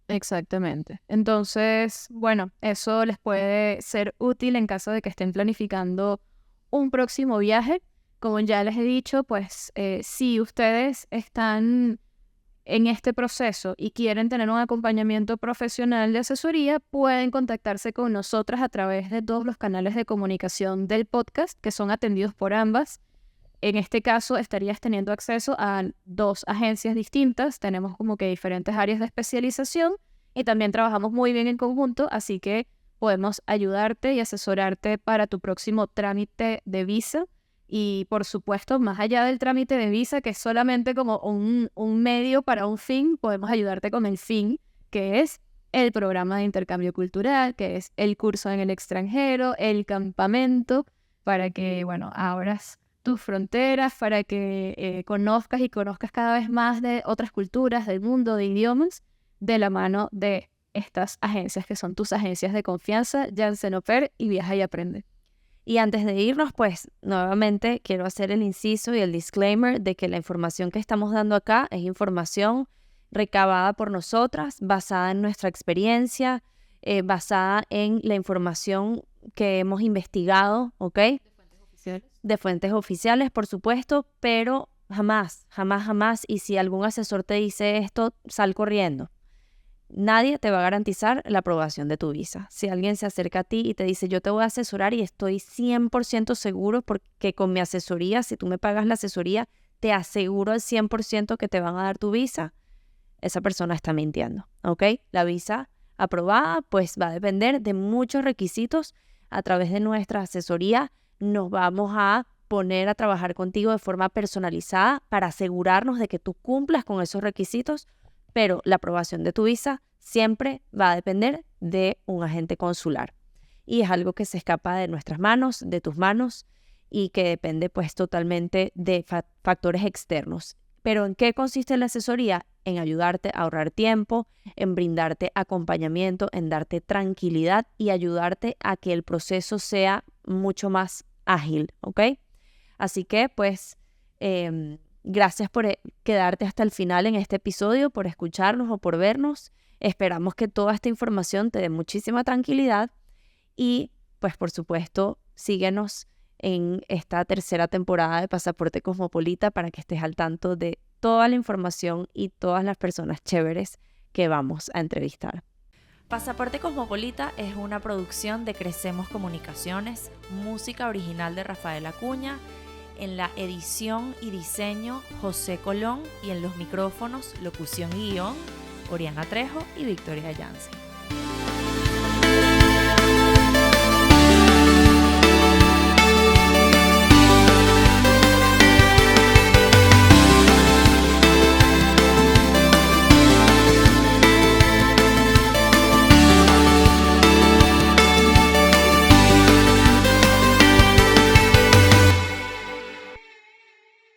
Exactamente. Entonces, bueno, eso les puede ser útil en caso de que estén planificando un próximo viaje. Como ya les he dicho, pues si ustedes están en este proceso y quieren tener un acompañamiento profesional de asesoría, pueden contactarse con nosotras a través de todos los canales de comunicación del podcast, que son atendidos por ambas. En este caso, estarías teniendo acceso a 2 agencias distintas. Tenemos como que diferentes áreas de especialización y también trabajamos muy bien en conjunto, así que podemos ayudarte y asesorarte para tu próximo trámite de visa. Y por supuesto, más allá del trámite de visa, que es solamente como un medio para un fin, podemos ayudarte con el fin, que es el programa de intercambio cultural, que es el curso en el extranjero, el campamento, para que, bueno, abras tus fronteras, para que conozcas cada vez más de otras culturas, del mundo, de idiomas, de la mano de estas agencias, que son tus agencias de confianza, Janssen Au Pair y Viaja y Aprende. Y antes de irnos, pues nuevamente quiero hacer el inciso y el disclaimer de que la información que estamos dando acá es información recabada por nosotras, basada en nuestra experiencia, basada en la información que hemos investigado, ¿ok? De fuentes oficiales, por supuesto, pero jamás, y si algún asesor te dice esto, sal corriendo. Nadie te va a garantizar la aprobación de tu visa. Si alguien se acerca a ti y te dice, yo te voy a asesorar y estoy 100% seguro porque con mi asesoría, si tú me pagas la asesoría, te aseguro al 100% que te van a dar tu visa, esa persona está mintiendo, ¿ok? La visa aprobada, pues va a depender de muchos requisitos. A través de nuestra asesoría nos vamos a poner a trabajar contigo de forma personalizada para asegurarnos de que tú cumplas con esos requisitos, pero la aprobación de tu visa siempre va a depender de un agente consular. Y es algo que se escapa de nuestras manos, de tus manos, y que depende pues totalmente de factores externos. Pero ¿en qué consiste la asesoría? En ayudarte a ahorrar tiempo, en brindarte acompañamiento, en darte tranquilidad y ayudarte a que el proceso sea mucho más ágil, ¿ok? Así que pues gracias por quedarte hasta el final en este episodio, por escucharnos o por vernos. Esperamos que toda esta información te dé muchísima tranquilidad y pues por supuesto síguenos en esta tercera temporada de Pasaporte Cosmopolita para que estés al tanto de toda la información y todas las personas chéveres que vamos a entrevistar. Pasaporte Cosmopolita es una producción de Crecemos Comunicaciones, música original de Rafael Acuña, en la edición y diseño José Colón y en los micrófonos, locución y guión, Oriana Trejo y Victoria Janssen.